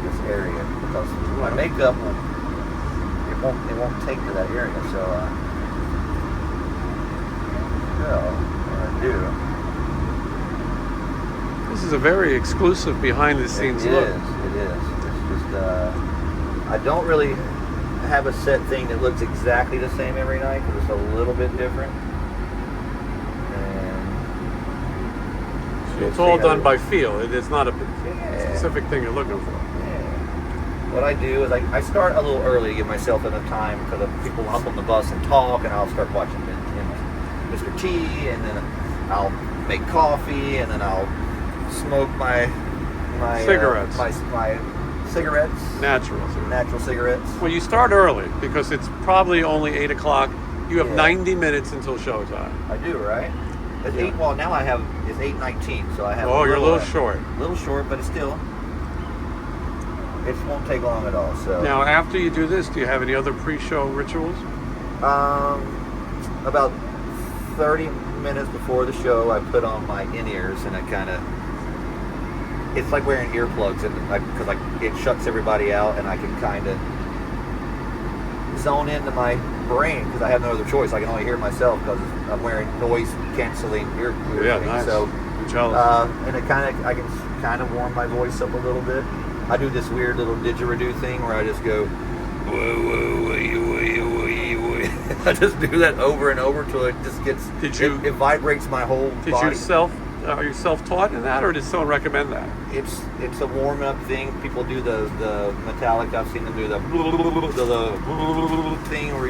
this area because my makeup it won't take to that area. So what I do. This is a very exclusive behind-the-scenes look. It is. It's just I don't really have a set thing that looks exactly the same every night because it's a little bit different. And It's all done by feel. It's not a specific thing you're looking for. what I do is I start a little early to give myself enough time because people hop on the bus and talk, and I'll start watching Mr. T, and then I'll make coffee, and then I'll smoke my Cigarettes. my cigarettes, Natural. cigarettes. Well, you start early because it's probably only 8 o'clock. You have Yeah. 90 minutes until showtime. I do, right? It's 8. Well, now I have it's 8:19, so I have. Oh, you're a little short. A little short, but it's still. It won't take long at all. So Now, after you do this, do you have any other pre-show rituals? about 30 minutes before the show, I put on my in-ears, and I kind of. It's like wearing earplugs, and because it shuts everybody out, and I can kind of zone into my brain because I have no other choice. I can only hear myself because I'm wearing noise-canceling ear Yeah, things. nice. So, I'm jealous. and it I can kind of warm my voice up a little bit. I do this weird little didgeridoo thing where I just go, whoa, whoa, whoa, whoa, whoa, whoa. I just do that over and over till it just gets. It vibrates my whole body. Are you self-taught in that, or did someone recommend that? It's a warm-up thing. People do the metallic. I've seen them do the thing where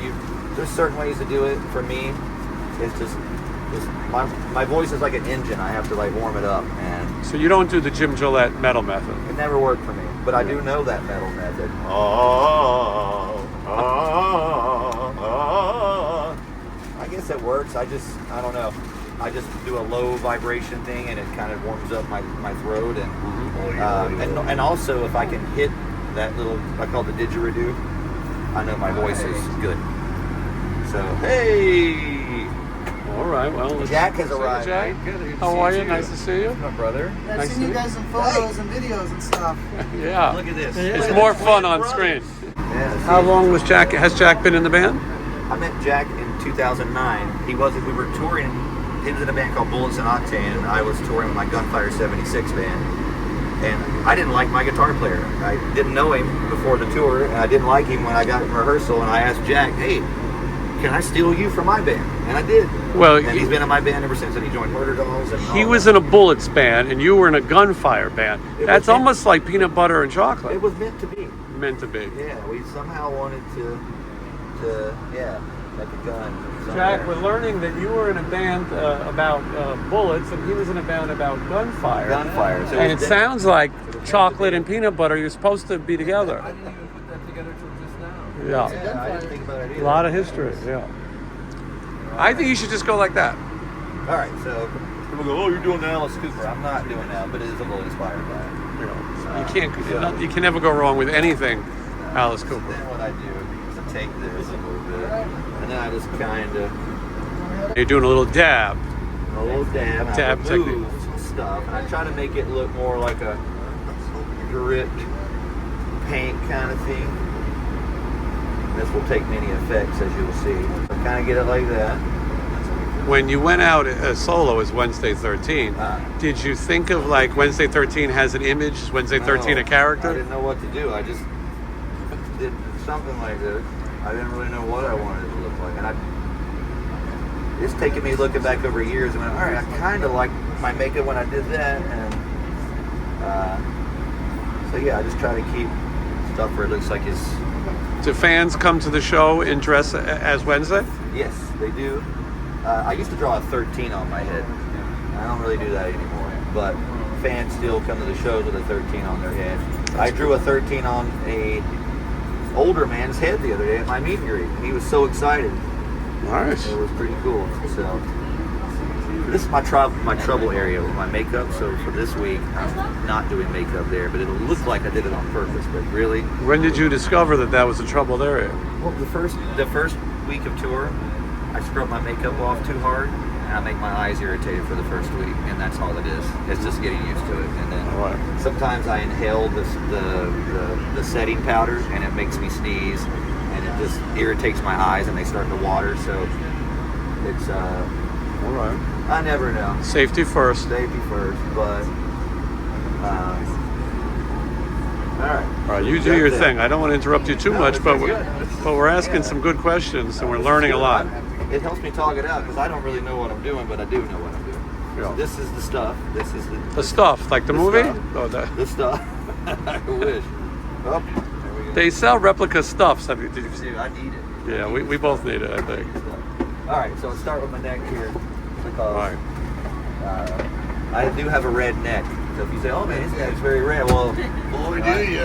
there's certain ways to do it. For me, it's just my voice is like an engine. I have to warm it up, and So you don't do the Jim Gillette metal method? it never worked for me. But I do know that metal method. I guess it works. I don't know. I just do a low vibration thing, and it kind of warms up my throat, and also if I can hit that little, I call it the didgeridoo, I know my voice is good. So hey, all right. Well, Jack has arrived. Jack, how are you? Nice to see you, my brother. I've seen you guys in photos and videos and stuff. Yeah, Look at this. it's more fun on screen. Yeah, How long has Jack been in the band? I met Jack in 2009. We were touring. He was in a band called Bullets and Octane, and I was touring with my Gunfire 76 band. And I didn't like my guitar player. I didn't know him before the tour, and I didn't like him when I got in rehearsal, and I asked Jack, hey, can I steal you from my band? And I did. Well, and he's been in my band ever since, and he joined Murder Dolls. And he was in a Bullets band, and you were in a Gunfire band. That's almost like peanut butter and chocolate. It was meant to be. Meant to be. Yeah, we somehow wanted to make a gun. Jack, we're learning that you were in a band about bullets, and he was in a band about gunfire. Gunfire. So And it sounds like chocolate and peanut butter, you're supposed to be together. I didn't even put that together till just now. Yeah. Yeah, I didn't think about it either. A lot of history, yeah. I think you should just go like that. All right, so people go, oh, you're doing the Alice Cooper. I'm not doing that, but it is a little inspired by it. You can never go wrong with anything Alice Cooper. Then what I do is I take this a little bit, and then I just kind of You're doing a little dab. a little dab, and Dab I technique. remove some stuff, and I try to make it look more like a dripped paint kind of thing. And this will take many effects, as you will see. So kind of get it like that. When you went out solo as Wednesday 13, did you think of Wednesday 13 has an image, is Wednesday 13 a character? I didn't know what to do. I just did something like this. I didn't really know what I wanted it to look like. And it's taken me looking back over years and went, all right, I kind of like my makeup when I did that. And so yeah, I just try to keep stuff where it looks like it's... Do fans come to the show in dress as Wednesday? Yes, they do. I used to draw a 13 on my head. I don't really do that anymore. But fans still come to the shows with a 13 on their head. I drew a 13 on a older man's head the other day at my meet and greet. He was so excited. Nice. It was pretty cool. So this is my trouble area with my makeup. So for this week, I'm not doing makeup there, but it'll look like I did it on purpose. But really, When did you discover that was a troubled area? well, the first week of tour, I scrub my makeup off too hard, and I make my eyes irritated for the first week, and that's all it is. It's just getting used to it. And then sometimes I inhale the setting powder, and it makes me sneeze, and it just irritates my eyes, and they start to water. So it's All right. I never know. Safety first. Safety first, but all right. All right, you do your thing. I don't want to interrupt you too much, but we're asking some good questions, and we're learning a lot. It helps me talk it out because I don't really know what I'm doing, but I do know what I'm doing. Yeah. So this is the stuff. This is The stuff, like the movie? stuff. Oh, The stuff. I wish. Oh, there we go. they sell replica stuffs. Did you see? Dude, I need it. Yeah, we both need it, I think. All right, so let's start with my neck here because All right. I do have a red neck. So if you say, "Oh man, his neck's very red," well, boy, do you?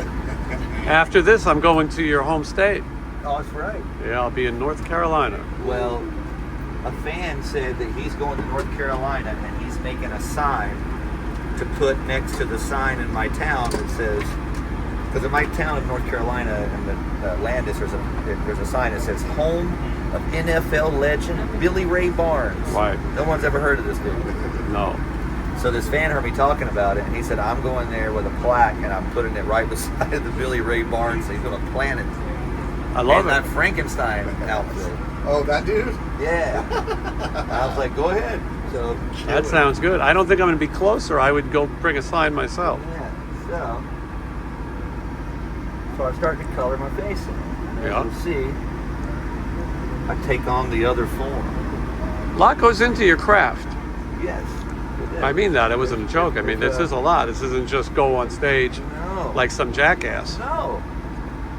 After this, I'm going to your home state. Oh, that's right. Yeah, I'll be in North Carolina. Well, a fan said that he's going to North Carolina and he's making a sign to put next to the sign in my town that says, because in my town of North Carolina in the Landis, there's a sign that says home of NFL legend Billy Ray Barnes. Right. No one's ever heard of this dude. No. So this fan heard me talking about it, and he said, I'm going there with a plaque, and I'm putting it right beside the Billy Ray Barnes, so he's going to plant it. I love and it. that Frankenstein outfit. Oh, that dude? Yeah. I was like, go ahead. So That sounds good. I don't think I'm going to be closer. I would go bring a sign myself. Yeah. So I'm starting to color my face in. As Yeah. you'll see, I take on the other form. A lot goes into your craft. Yes. I mean that. It wasn't a joke. I mean, this is a lot. This isn't just go on stage No. like some jackass. No.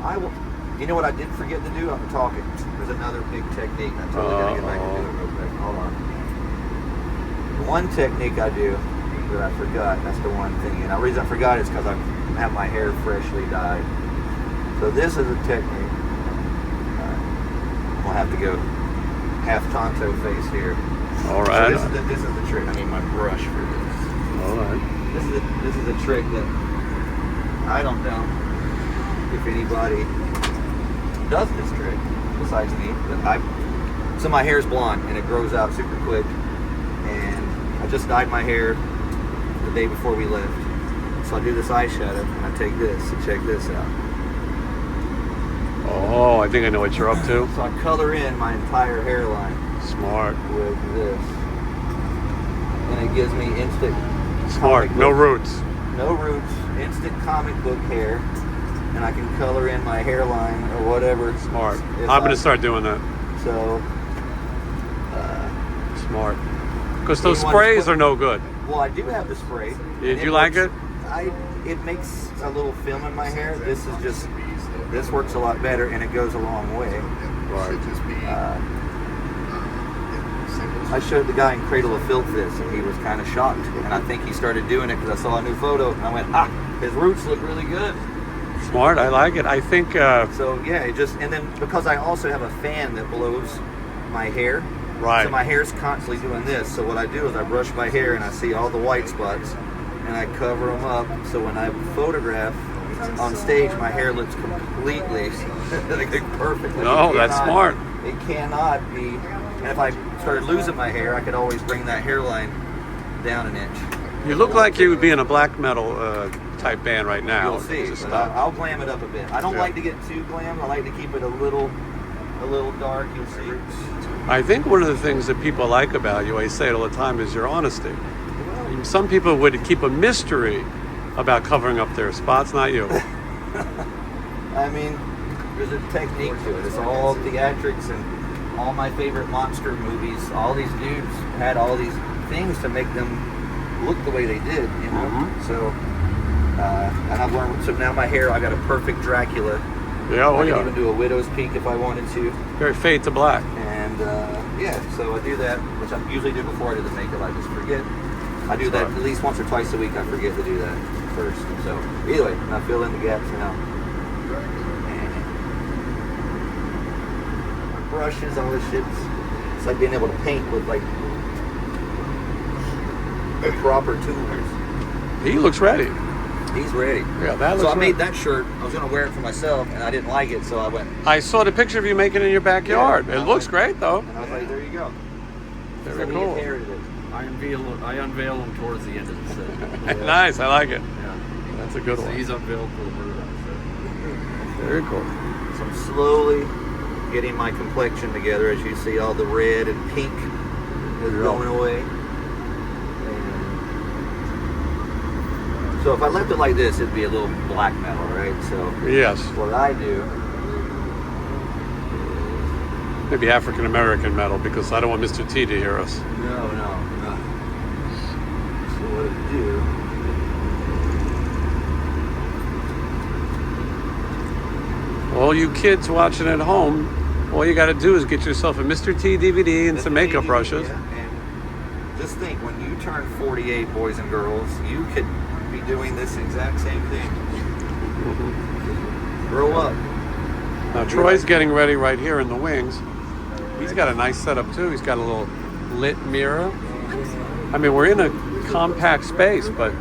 I will. You know what I did forget to do? I'm talking. There's another big technique. I totally gotta get back and do it real quick. Hold on. One technique I do that I forgot. That's the one thing. And the reason I forgot is because I have my hair freshly dyed. So this is a technique. I'm gonna have to go half Tonto face here. All right. So this is the trick. I need my brush for this. All right. This is a trick that I don't know if anybody does this trick besides me. But so my hair is blonde and it grows out super quick. And I just dyed my hair the day before we left. So I do this eyeshadow and I take this and check this out. Oh, I think I know what you're up to. So I color in my entire hairline Smart. with this. And it gives me instant Smart. comic No book- roots. No roots, instant comic book hair. And I can color in my hairline or whatever. Smart. if I'm going I- to start doing that. So, Smart. Because those You wanna sprays split- are no good. well, I do have the spray. Did and you like works- it? It makes a little film in my hair. This works a lot better and it goes a long way. Should just be I showed the guy in Cradle of Filth this, and he was kind of shocked. And I think he started doing it because I saw a new photo, and I went, his roots look really good. Smart. I like it. I think So yeah, and then because I also have a fan that blows my hair, Right. So my hair's constantly doing this. So what I do is I brush my hair and I see all the white spots, and I cover them up. So when I photograph on stage, my hair looks completely like perfect. Like No, that's smart. It cannot be. And if I started losing my hair, I could always bring that hairline down an inch. you look like you would be in a black metal type band right now. You'll see. Just, But I'll glam it up a bit. I don't Yeah. like to get too glam. I like to keep it a little dark. You'll see. I think one of the things that people like about you, I say it all the time, is your honesty. Some people would keep a mystery about covering up their spots, not you. I mean, there's a technique to it. It's all theatrics and all my favorite monster movies. All these dudes had all these things to make them look the way they did, you know? Mhm. So, and I've learned, so now my hair, I got a perfect Dracula. Yeah, oh I can yeah. even do a widow's peak if I wanted to. Very fade to black. And yeah, so I do that, which I usually do before I do the makeup. I just forget. I do that at least once or twice a week. I forget to do that first. So either way, I fill in the gaps now. And brushes, all this shit. It's like being able to paint with like the proper tools. He looks ready. He's ready. Yeah, that looks So I ready. made that shirt. I was gonna wear it for myself, and I didn't like it, so I went. I saw the picture of you making it in your backyard. Yeah, It looks great though. And I was like, there you go. Very So he cool. inherited it. I unveil him towards the end of the set. Nice, I like it. Yeah. That's a good So one. he's unveiled for the murder. Very cool. So I'm slowly getting my complexion together. As you see, all the red and pink is going away. And so if I left it like this, it'd be a little black metal, right? So Yes, what I do, maybe African American metal because I don't want Mr. T to hear us. no. So what I do, All you kids watching at home, all you got to do is get yourself a Mr. T DVD and some makeup brushes. And just think, when you turn 48, boys and girls, you could be doing this exact same thing. Grow up. Now Troy's getting ready right here in the wings. He's got a nice setup too. He's got a little lit mirror. I mean, we're in a compact space, but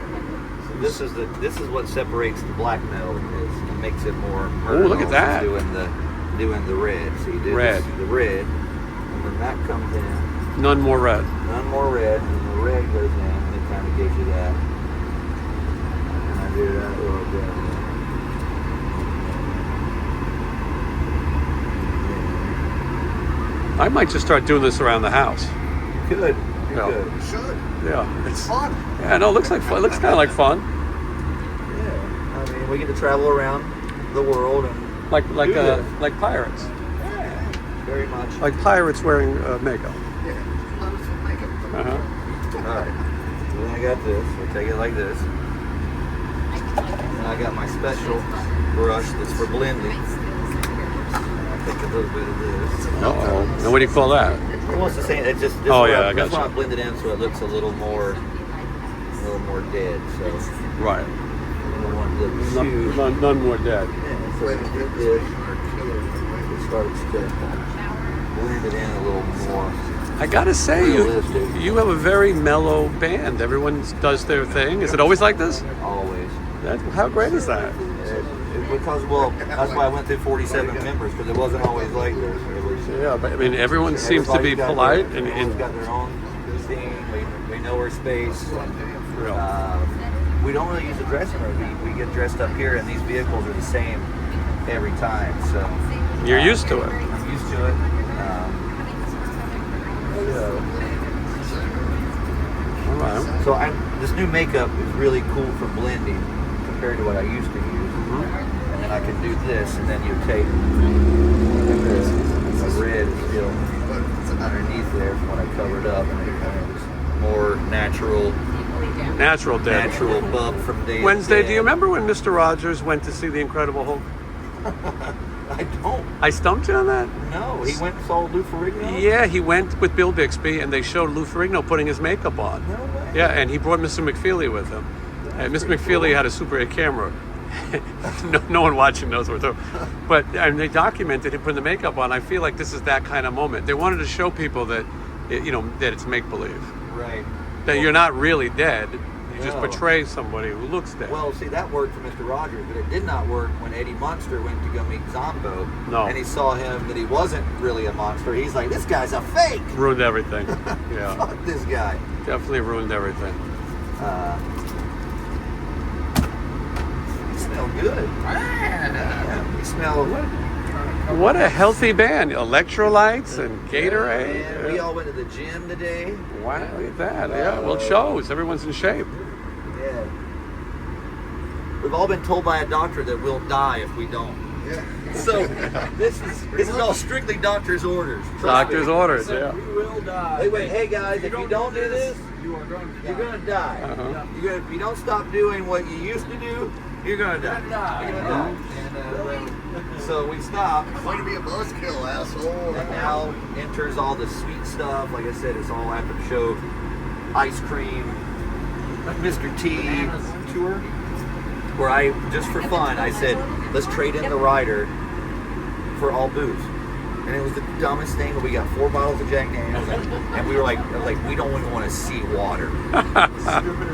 This is what separates the black metal. It makes it more. Oh, look at that. Doing the red. So you do Red. the red, and then that comes in. none more red. None more red, and then the red goes in, and it kind of gives you that. And I do that a little bit. I might just start doing this around the house. You could. You Yeah. could. You should. Yeah, it's Fun. yeah. No, it looks like fun. It looks kind of like fun. Yeah. I mean, we get to travel around the world and Like Do this. like pirates. yeah, very much. Like pirates wearing makeup. Yeah. How does it make it? Uh-huh. All right. So then I got this. I take it like this. And I got my special brush that's for blending. I take a little bit of this. Uh-oh. And what do you call that? Well, it's the same. It's just this Oh, one, yeah, I this gotcha. one I blend it in so it looks a little more dead. So Right. I don't want the two. None more dead. Yeah, so I did this. It starts to blend it in a little more. I gotta say, Realistic. you have a very mellow band. Everyone does their thing. Is it always like this? Always. How great is that? Because, well, that's why I went through 47 members, because it wasn't always like this. It was, Yeah, but I mean, everyone seems to be everybody's got polite their, and everyone's got their own thing. We know our space. We don't really use a dressing room. We get dressed up here, and these vehicles are the same every time. So you're used to it. I'm used to it. All right. So this new makeup is really cool for blending compared to what I used to use. And then I can do this, and then you take the red is still underneath there from when I covered up, and it becomes more natural Natural dead. bub from day Wednesday, to do you remember when Mr. Rogers went to see The Incredible Hulk? I don't. I stumped you on that? No, he went and saw Lou Ferrigno? Yeah, he went with Bill Bixby, and they showed Lou Ferrigno putting his makeup on. No way. Yeah, and he brought Mr. McFeely with him. And Mr. McFeely had a Super 8 camera. no one watching knows what we're talking. But and they documented him putting the makeup on. I feel like this is that kind of moment. They wanted to show people that, that it's make believe. Right. That you're not really dead. You just No. portray somebody who looks dead. Well, see, that worked for Mr. Rogers, but it did not work when Eddie Munster went to go meet Zombo. No. And he saw him that he wasn't really a monster. He's like, this guy's a fake. Ruined everything. Yeah, Fuck this guy. definitely ruined everything. You smell good. Yeah, you smell What a healthy band. Electrolytes and Gatorade. And we all went to the gym today. Wow, look at that. Yeah, well, it shows. Everyone's in shape. Yeah. We've all been told by a doctor that we'll die if we don't. Yeah. So this is all strictly doctor's orders. Trust Doctor's me. orders, yeah. We will die. Wait, hey guys, if you don't do this, you're gonna die. Uh-huh. If you don't stop doing what you used to do, you're gonna die. You're gonna die. And, so we stopped. Way to be a buzzkill, asshole. And now enters all the sweet stuff. Like I said, it's all after the show. Ice cream, Mr. T tour. Where I, just for fun, I said, let's trade in the rider for all booze. And it was the dumbest thing. But we got 4 bottles of Jack Daniels, and we were like, we don't even want to see water.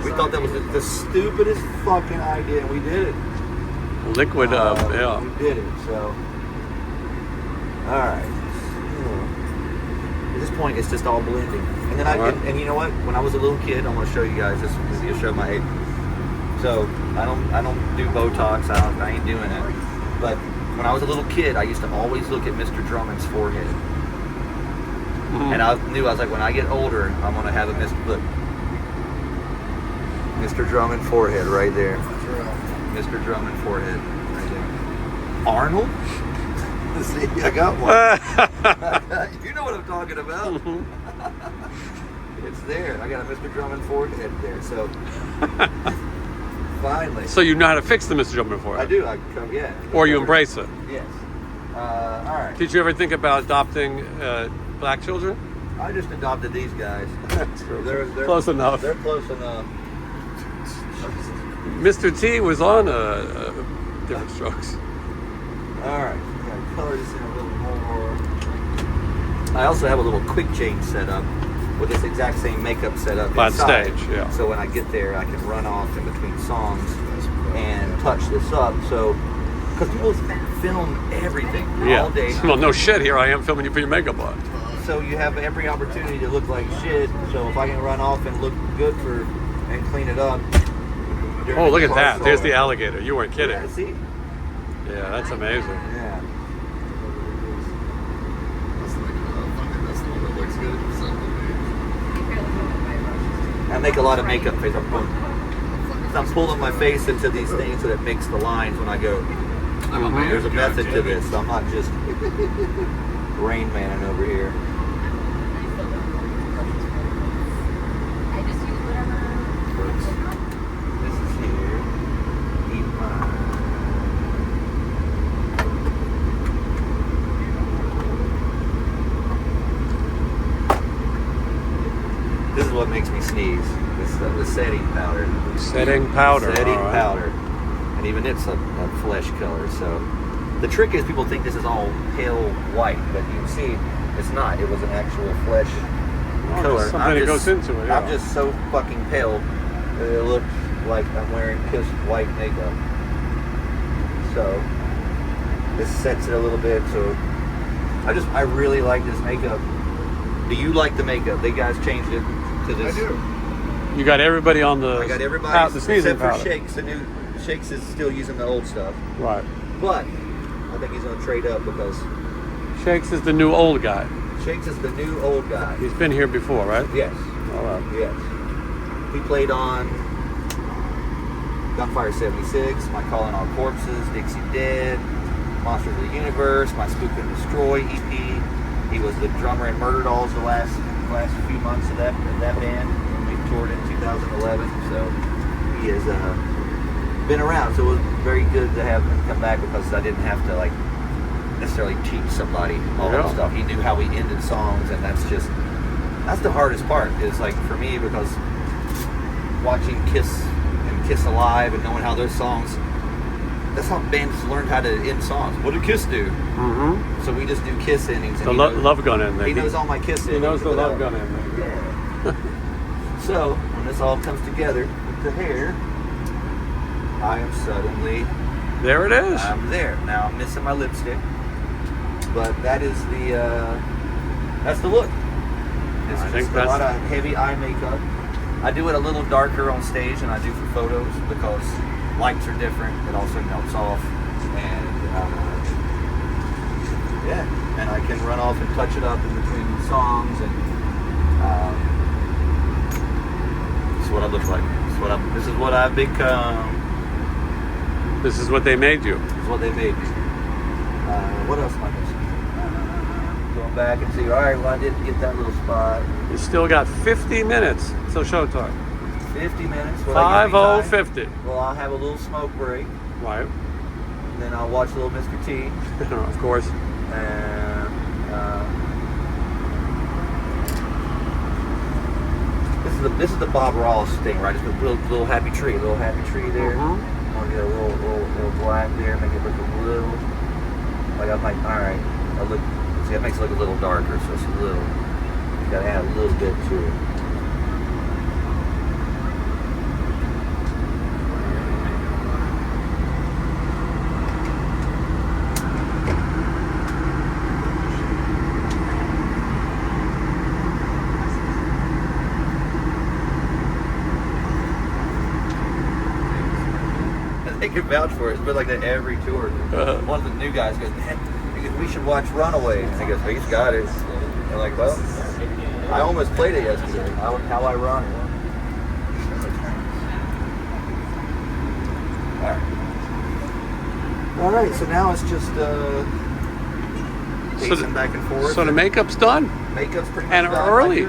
We thought that was the stupidest fucking idea, and we did it. Liquid, yeah. We did it, so. Alright. At this point, it's just all blending. And then and you know what? When I was a little kid, I'm going to show you guys this. This will show my age. So, I don't do Botox. I ain't doing it. But when I was a little kid, I used to always look at Mr. Drummond's forehead. And I knew, I was like, when I get older, I'm going to have a Mr. Drummond forehead right there. Mr. Drummond forehead right there. Arnold? See, I got one. You know what I'm talking about. It's there. I got a Mr. Drummond forehead there. So finally. So you know how to fix the Mr. Drummond for it? I do. I come, yeah. Or you embrace it? Yes. All right. Did you ever think about adopting black children? I just adopted these guys. They're Close enough. They're close enough. Mr. T was on Different Strokes. All right. I'm gonna color this in a little more. I also have a little quick change set up with this exact same makeup setup On inside. stage, yeah. So when I get there, I can run off in between songs and touch this up. So, because people film everything all day. Well, no shit. Here I am filming you for your makeup on. So you have every opportunity to look like shit. So if I can run off and look good and clean it up. Oh, look at that. There's the alligator. You weren't kidding. Yeah, see? Yeah, that's amazing. Yeah. I make a lot of makeup face. I'm pulling my face into these things so that it makes the lines when I go. There's a method to this. So I'm not just Rain Manning over here. This is here. Eat mine. This is what makes me sneeze. This is the setting powder. Setting powder. Setting all right. powder. And even it's a flesh color. So the trick is people think this is all pale white, but you can see it's not. It was an actual flesh Oh, color. there's something that goes into it. Yeah. I'm just so fucking pale that it looks like I'm wearing Kiss white makeup. So this sets it a little bit. So I really like this makeup. Do you like the makeup? They guys changed it to this. I do. You got everybody on the. I got everybody the sneezing except for powder. Shakes. The new Shakes is still using the old stuff, Right. but I think he's gonna trade up because Shakes is the new old guy. Shakes is the new old guy. He's been here before, right? Yes, All right. yes. He played on Gunfire 76, My Calling All Corpses, Dixie Dead, Monsters of the Universe, My Spook and Destroy EP. He was the drummer in Murder Dolls the last few months of that band. We toured in 2011, so he has been around. So it was very good to have him come back because I didn't have to like necessarily teach somebody all that stuff. He knew how we ended songs, and that's the hardest part. Is like for me because watching Kiss and Kiss Alive and knowing how those songs. That's how bands learned how to end songs. What did Kiss do? Mm-hmm. So we just do Kiss endings. The love gun ending. He knows all my Kiss endings. He knows the love without- gun ending. Yeah. So when this all comes together with the hair, I am suddenly There it is. I'm there. Now I'm missing my lipstick, but that is that's the look. It's I think just a that's- lot of heavy eye makeup. I do it a little darker on stage than I do for photos because lights are different. It also melts off, and and I can run off and touch it up in between songs, and this is what I look like. This is what I've become. This is what they made you. This is what they made me. What else am I missing? Going back and see. All right, well I didn't get that little spot. You still got 50 minutes till showtime. 50 minutes. Will that give me time? 50. Well, I'll have a little smoke break. Right. Then I'll watch a little Mr. T. Of course. And this is the Bob Ross thing, right? It's a little happy tree there. Mm-hmm. I'll get a little black there, make it look a little like I'm like, all right. See, it makes it look a little darker, so it's a little. You gotta add a little bit to it. They can vouch for it. It's been like that every tour. One of the new guys goes, man, we should watch Runaway. And he goes, he's got it. I'm like, well, I almost played it yesterday. How ironic. All right, so now it's just pacing back and forth. So the makeup's done. Makeup's pretty much And done. early.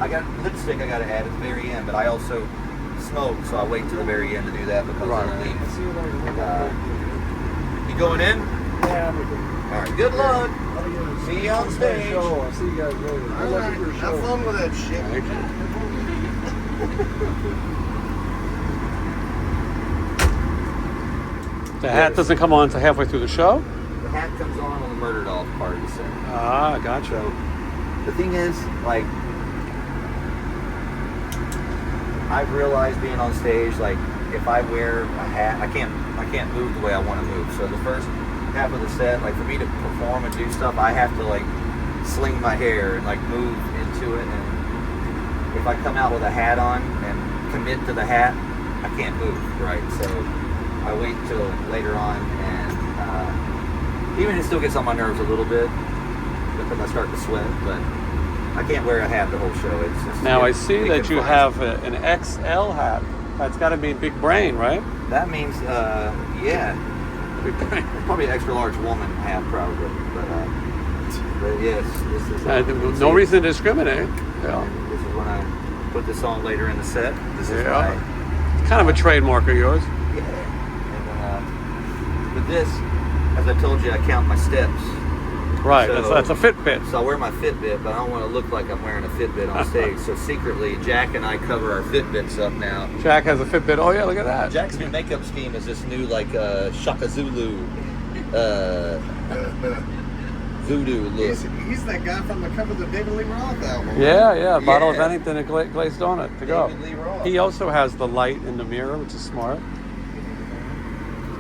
I got lipstick I got to add at the very end, but I also smoke, so I wait till the very end to do that because I don't leave. You going in? Yeah. All right, good luck. See you on stage. I'll see you guys later. All right, Have fun with that shit. Thank you. The hat doesn't come on until halfway through the show? The hat comes on the Murder Doll part of the set. Ah, gotcha. The thing is, like, I've realized being on stage, like, if I wear a hat, I can't move the way I want to move. So the first half of the set, like, for me to perform and do stuff, I have to, like, sling my hair and, like, move into it. And if I come out with a hat on and commit to the hat, I can't move, right? So I wait till later on, and even it still gets on my nerves a little bit because I start to sweat, but I can't wear a hat the whole show. It's just, Now I see that you have an XL hat. That's got to be big brain, right? That means, yeah, Big brain. probably an extra large woman hat, probably. But yes, this is. No reason to discriminate. Yeah. This is when I put this on later in the set. This is why. Kind of a trademark of yours. Yeah. And with this, as I told you, I count my steps. Right. So- That's a Fitbit. So I wear my Fitbit, but I don't want to look like I'm wearing a Fitbit on stage. So secretly, Jack and I cover our Fitbits up now. Jack has a Fitbit. Oh yeah, look at that. Jack's new makeup scheme is this new, like, Shaka Zulu voodoo look. He's that guy from the cover of the David Lee Roth album. Yeah. Bottle of Yeah. anything and glazed donut to go. David Lee Roth. He also has the light in the mirror, which is smart.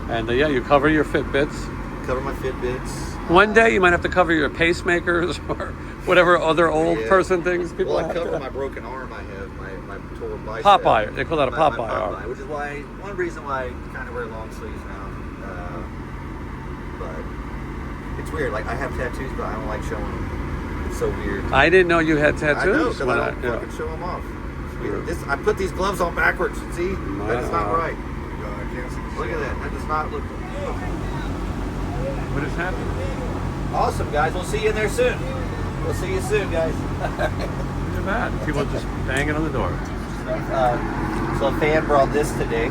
And yeah, you cover your Fitbits. Cover my Fitbits. One day you might have to cover your pacemakers or whatever other old Yeah. person things people Well, I have cover to. my broken arm. I have my torn bicep. Popeye. They call that a My Popeye arm. which is why one reason why I kind of wear long sleeves now. But it's weird. Like, I have tattoos, but I don't like showing them. It's so weird. I didn't know you had I know, tattoos. because I don't fucking show them off. It's weird. I put these gloves on backwards. See, that is not right. I can't see the Look at that. That does not look. What is happening? Awesome, guys. We'll see you in there soon. We'll see you soon, guys. Look at that. People just banging on the door. So a fan brought this today.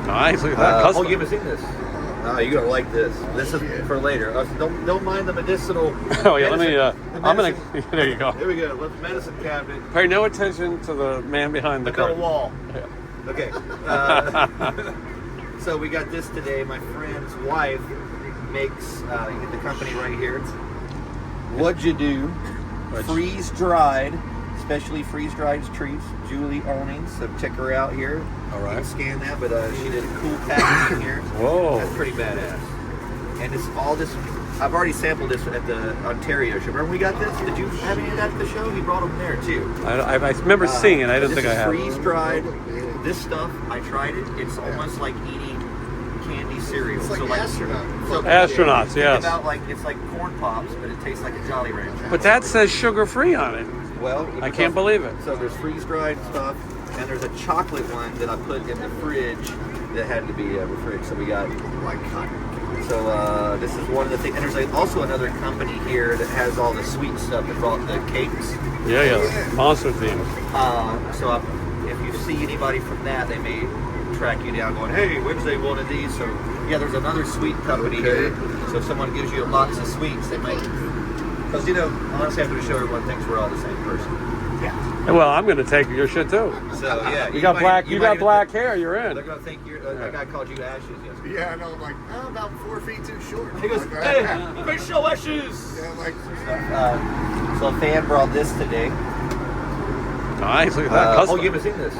Nice. Look at that. Oh, Custom. you haven't seen this? Oh, you're gonna like this. This is for later. Don't mind the medicinal. Oh yeah. Let me. the I'm gonna. medicine- There you go. Here we go. Let's medicine cabinet. Pay no attention to the man behind the Look at the curtain. wall. Yeah. Okay. So we got this today. My friend's wife makes. You get the company right here. What'd you do? Freeze dried, especially freeze dried treats. Julie Owning. So check her out here. All You right. can scan that, but she did a cool packaging here. Whoa. That's pretty badass. And it's all this. I've already sampled this at the Ontario show. Remember we got this? Did you have any of that at the show? He brought them there too. I remember seeing it. I didn't think I had. Freeze dried. This stuff, I tried it. It's almost like eating candy cereal. It's like astronaut. So Astronauts, think yes. about, like, it's like corn pops, but it tastes like a Jolly Rancher. But that says sugar-free on it. Well, I can't believe it. So there's freeze-dried stuff, and there's a chocolate one that I put in the fridge that had to be refrigerated. So we got like cotton. So this is one of the things. And there's also another company here that has all the sweet stuff that brought the cakes. Yeah. Monster theme. So if you see anybody from that, they may track you down going, hey, Wednesday one of these. So yeah, there's another sweet company here. So if someone gives you lots of sweets, they might. Because, honestly, after the show, everyone thinks we're all the same person. Yeah. Well, I'm going to take your shit too. So yeah, You got might- black. You got might black even- hair. You're in. They're gonna think you're. That guy called you Ashes yesterday. Yeah, I know. I'm like, oh, about 4 feet too short. He goes, hey, Rachel Ashes. Yeah, like, So a fan brought this today. Nice. Look at that. Custom. Oh, you haven't seen this?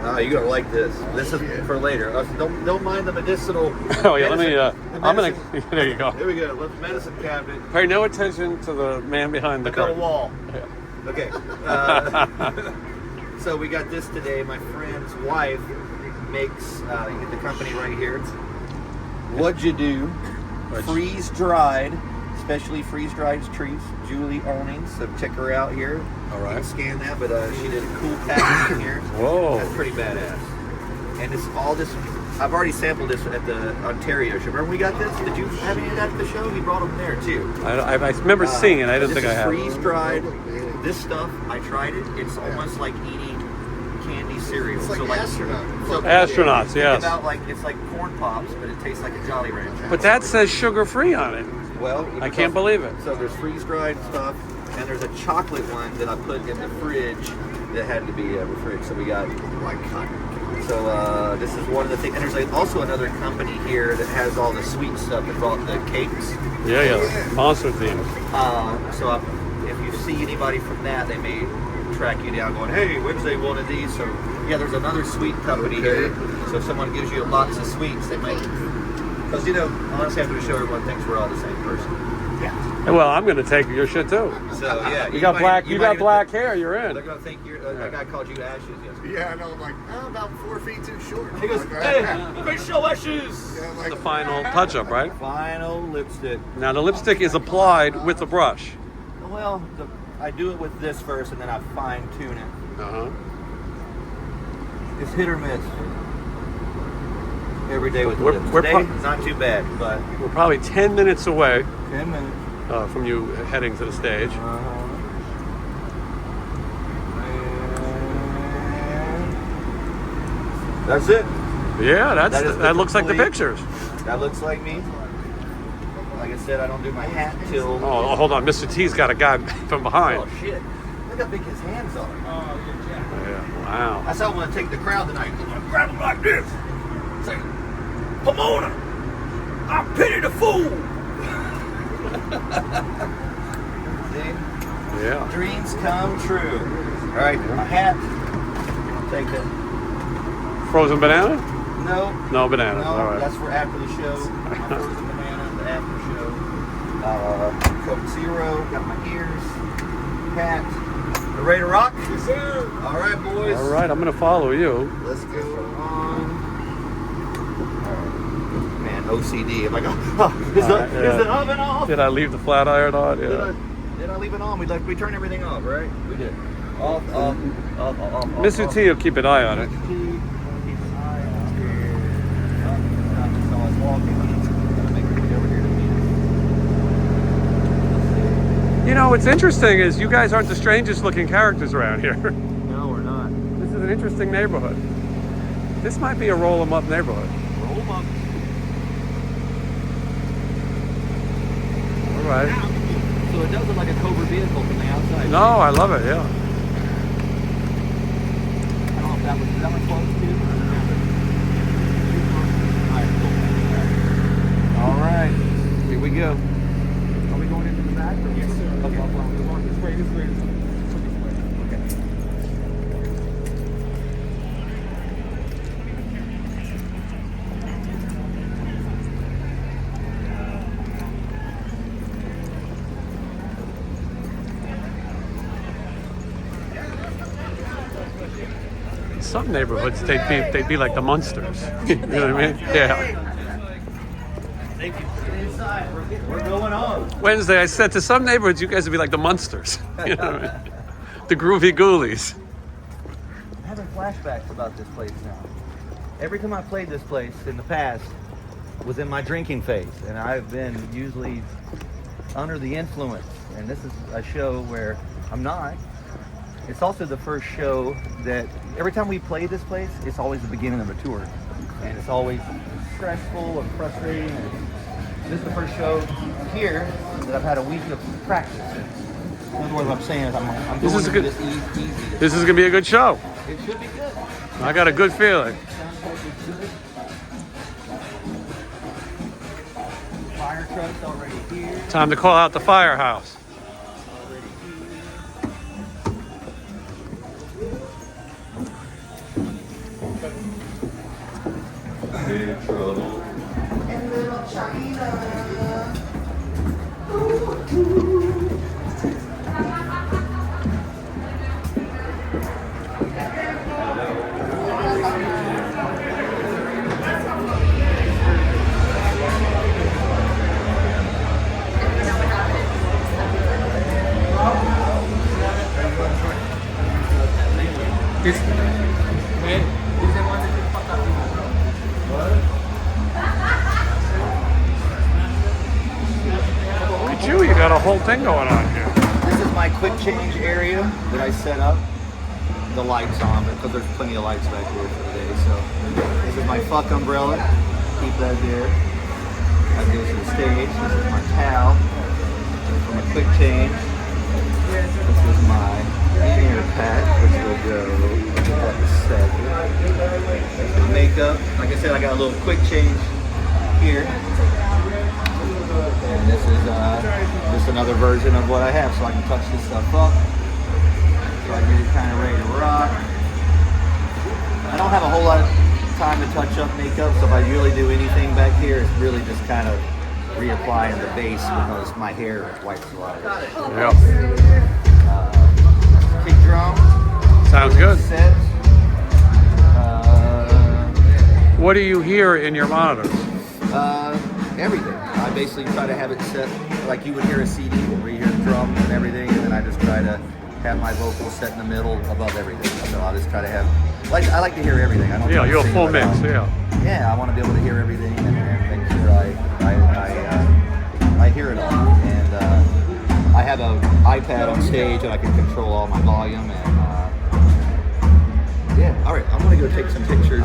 Oh, you're gonna like this. This is for later. Don't mind the medicinal. Oh yeah. Let me. medicine- I'm gonna. There you go. Here we go. Let's medicine cabinet. Pay no attention to the man behind the Look at the curtain. wall. Yeah. Okay. So we got this today. My friend's wife makes. You get the company right here. What'd you do? Freeze dried, especially freeze dried treats. Julie Owning. So check her out here. All You right. can scan that, but she did a cool packaging here. Whoa. That's pretty badass. And it's all this. I've already sampled this at the Ontario show. Remember we got this? Did you have any of that at the show? He brought them there too. I remember seeing it. I didn't think I had. Freeze dried. This stuff, I tried it. It's almost like eating candy cereal. it's like so astronaut. so Astronauts, think yes. about, like, it's like corn pops, but it tastes like a Jolly Rancher. But that says sugar-free on it. Well, I can't believe it. So there's freeze-dried stuff, and there's a chocolate one that I put in the fridge that had to be refrigerated. So we got like cotton. So this is one of the things. And there's also another company here that has all the sweet stuff that brought the cakes. Yeah. Monster theme. So if you see anybody from that, they may track you down going, hey, Wednesday wanted these. So yeah, there's another sweet company here. So if someone gives you a box of sweets, they might, because honestly, after the show, everyone thinks we're all the same person. Yeah. Well, I'm going to take your shit too. So yeah, You got black hair. You're in. They're gonna think that guy called you Ashes yesterday. Yeah, I know. I'm like, about 4 feet too short. He goes, hey, Rachel Ashes. Yeah, I'm like, The final touch-up, right? Final lipstick. Now the lipstick is applied with the brush. Well, I do it with this first, and then I fine tune it. It's hit or miss. Every day with the lips. Today, it's not too bad, but We're probably 10 minutes away 10 minutes. from you heading to the stage. That's it. Yeah, That is that looks like the complete- pictures. That looks like me. Like I said, I don't do my hat till. Oh, hold on. Mr. T's got a guy from behind. Oh shit! Look how big his hands are. Yeah, wow. That's how I'm gonna take the crowd tonight. I'm gonna grab him like this. Say, Pomona, I pity the fool. See? Yeah. Dreams come true. All right, my hat. I'll take it. Frozen banana? No. No bananas. No, All right. that's for after the show. My frozen banana, the after show. Coke Zero, got my ears, hat. You ready to rock? Yes, sir. All right, boys. All right, I'm going to follow you. Let's go on. Man, OCD. I'm like, is the oven off? Did I leave the flat iron on? Did Yeah. I leave it on? We turn everything off, right? We did. Off. Mr. T will keep an eye on it. Keep an eye out here. So I was walking. He's gonna make me over here to meet. You know, what's interesting is you guys aren't the strangest looking characters around here. No, we're not. This is an interesting neighborhood. This might be a roll 'em up neighborhood. Roll 'em up. All right. So it does look like a Cobra vehicle from the outside. No, I love it, yeah. I don't know if that was close too. All right, here we go. Are we going into the back? Or yes, sir. Okay. We're going this way, this way, this way. Okay. Some neighborhoods, they'd be like the Munsters. You know what I mean? Yeah. Thank you. Inside, we're going on. Wednesday, I said to some neighborhoods, you guys would be like the Munsters. You know what I mean? The Groovy Ghoulies. I'm having flashbacks about this place now. Every time I played this place in the past was in my drinking phase, and I've been usually under the influence. And this is a show where I'm not. It's also the first show that every time we play this place, it's always the beginning of a tour, and it's always stressful and frustrating. And this is the first show here that I've had a week of practice. In other words, what I'm saying is I'm This going is a into good- this easy. This is gonna be a good show. It should be good. I got a good feeling. Soundcheck is good. Fire truck's already here. Time to call out the firehouse. Look at you got a whole thing going on here. This is my quick change area that I set up the lights on because there's plenty of lights back here for the day. So this is my fuck umbrella. Keep that there. That goes to the stage. This is my towel for my quick change. This is my ear pack, which will go at the second. The makeup. Like I said, I got a little quick change here. And this is just another version of what I have, so I can touch this stuff up. So I get it kind of ready to rock. I don't have a whole lot of time to touch up makeup, so if I really do anything back here, it's really just kind of reapplying the base because my hair wipes a lot of it. Yeah. Kick drum. Sounds good. Set. What do you hear in your monitors? Everything. I basically try to have it set like you would hear a CD where you hear drums and everything, and then I just try to have my vocals set in the middle above everything. So I just try to have, I like to hear everything. I don't Yeah, you're a full mix, yeah. Yeah, I want to be able to hear everything and make sure I hear it all. And I have an iPad on stage and I can control all my volume. And yeah, all right, I'm gonna go take some pictures.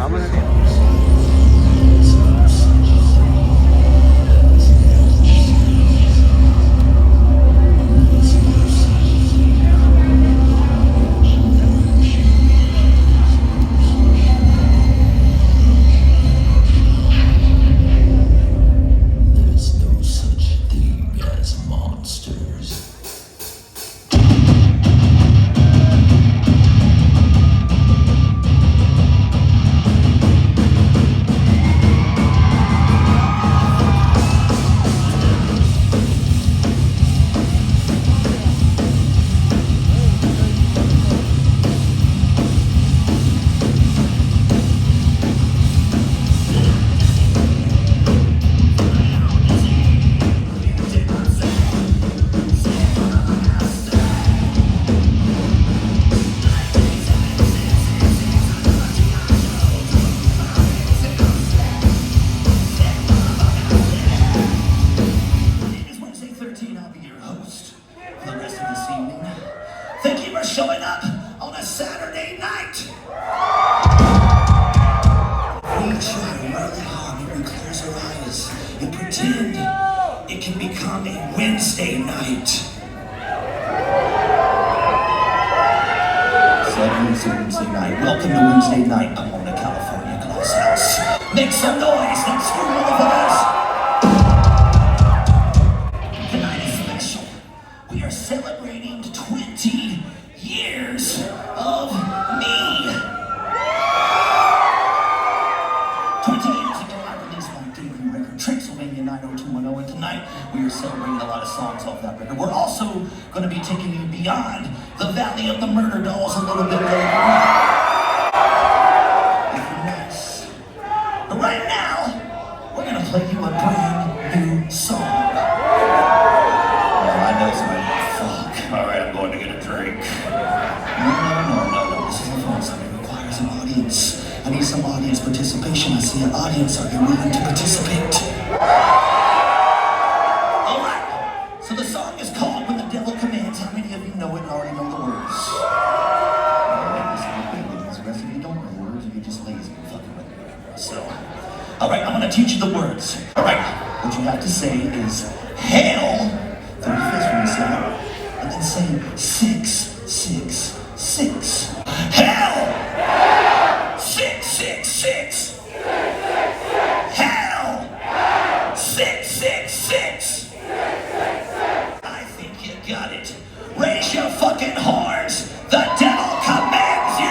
Showing up on a Saturday night. We try really hard to close our eyes and pretend it can become a Wednesday night. 7 night. Welcome to Wednesday night, Pomona, California, Glass House. Make some noise. Let's do all of us. Tonight is special. We are celebrating 20 years of me. 20 years ago, I released my debut record, Transylvania 90210, and tonight we are celebrating a lot of songs off that record. We're also going to be taking you beyond the Valley of the Murder Dolls a little bit later. If you're nice. But right now, we're going to play you a brand new song. Oh, I know some. Fuck. All right, I'm going to get a drink. No. This is a phone song. It requires an audience. I need some audience participation. I see an audience. Are you willing to participate? All right. So the song is called When the Devil Commands. How many of you know it and already know the words? The rest of you don't know the words, and you're just lazy and fucking with me. So, all right, I'm going to teach you the words. All right. What you have to say is hail. Throw your fist when you say it. And then say 666. Hell! 666. Hell! 666. I think you got it. Raise your fucking horns. The devil commands you.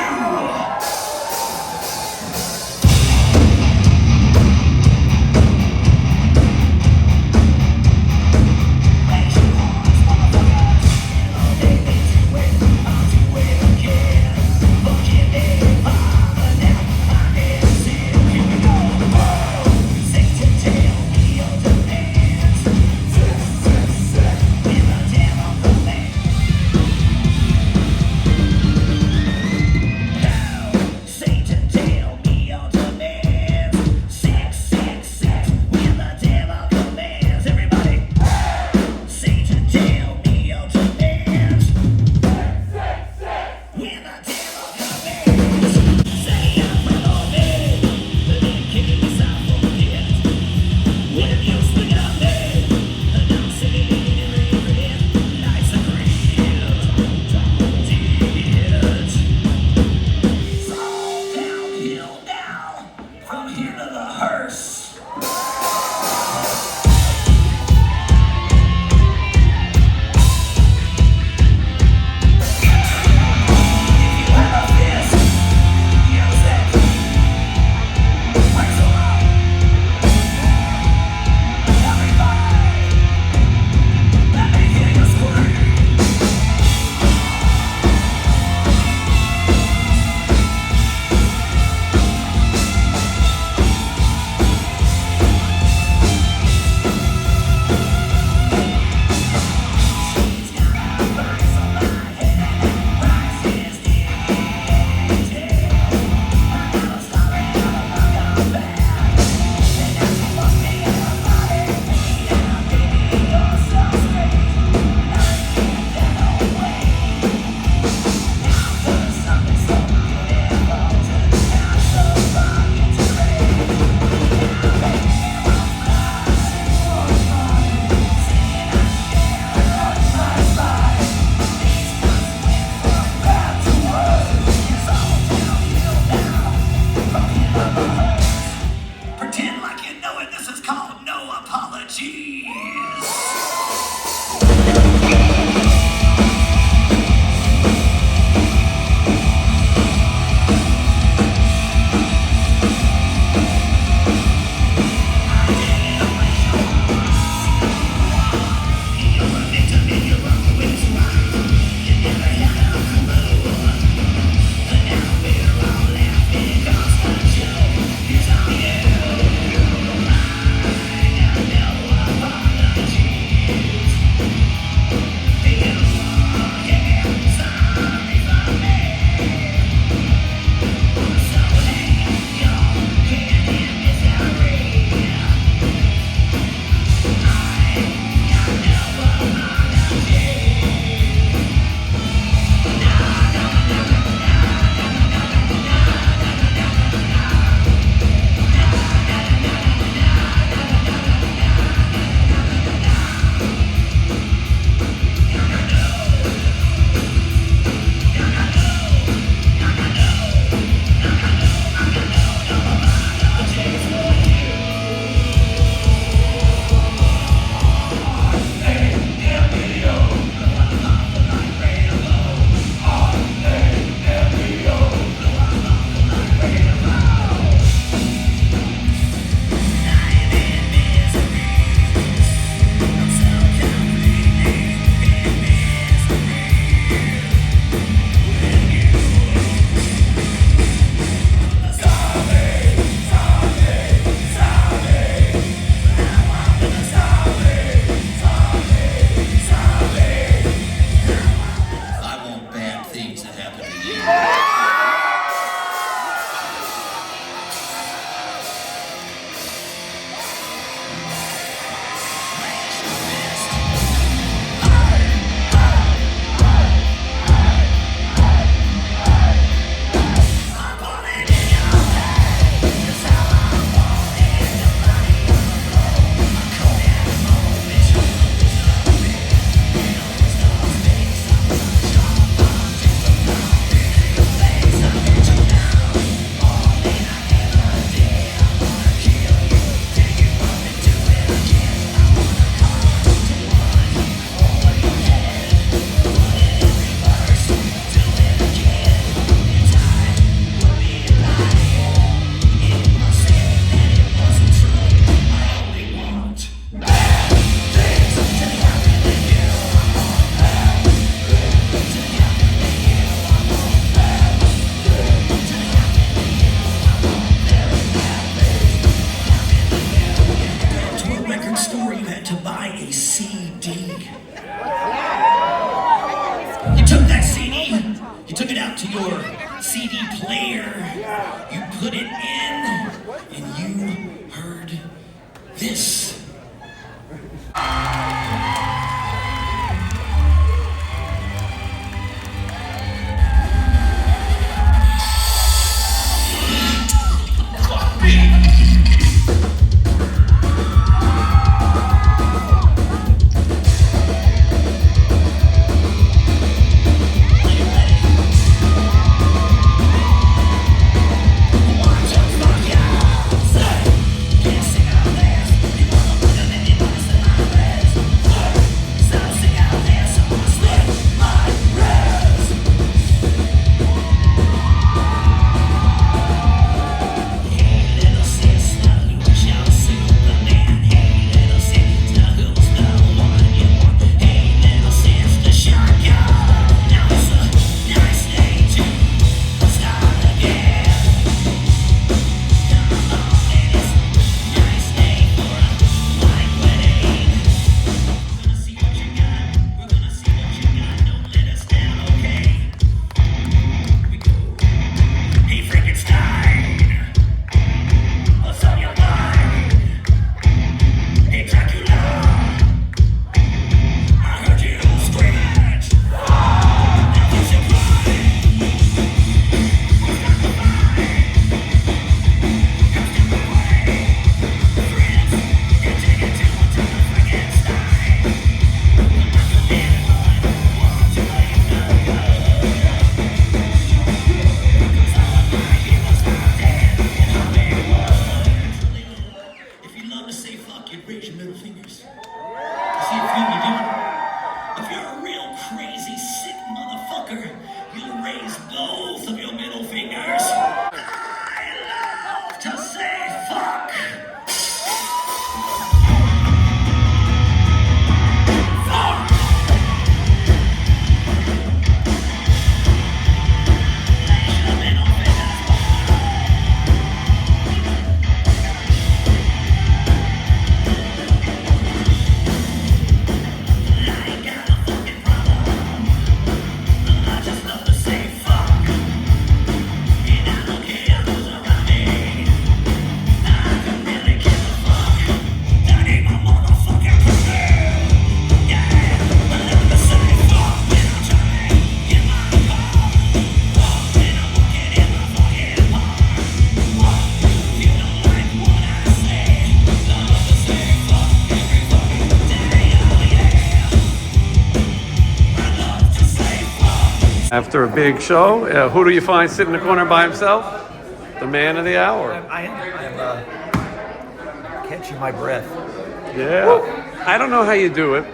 After a big show, who do you find sitting in the corner by himself? The man of the hour. I am catching my breath. Yeah. I don't know how you do it.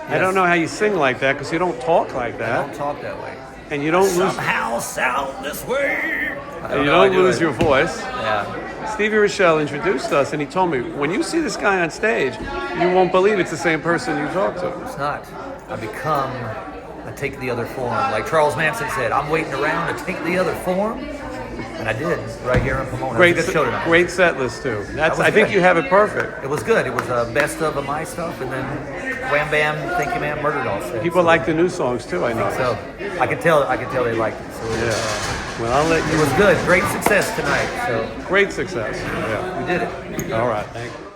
I don't know how you sing like that because you don't talk like I that. don't talk that way. And you don't lose. Somehow sound this way. And you don't lose your voice. Yeah. Stevie Rochelle introduced us, and he told me, when you see this guy on stage, you won't believe it's the same person you talk to. It's not. I take the other form. Like Charles Manson said, I'm waiting around to take the other form. And I did, right here in Pomona. Great, it was a good show tonight. great set list, too. I think good. you have it perfect. It was good. It was a best of my stuff, and then Wham Bam, Thank You Man, Murdered All stuff. People like the new songs, too, I know. So I could tell they liked it. Yeah. Well, I'll let It you. was good. Great success tonight. So Great success. Yeah. we did it. All right. Thank you.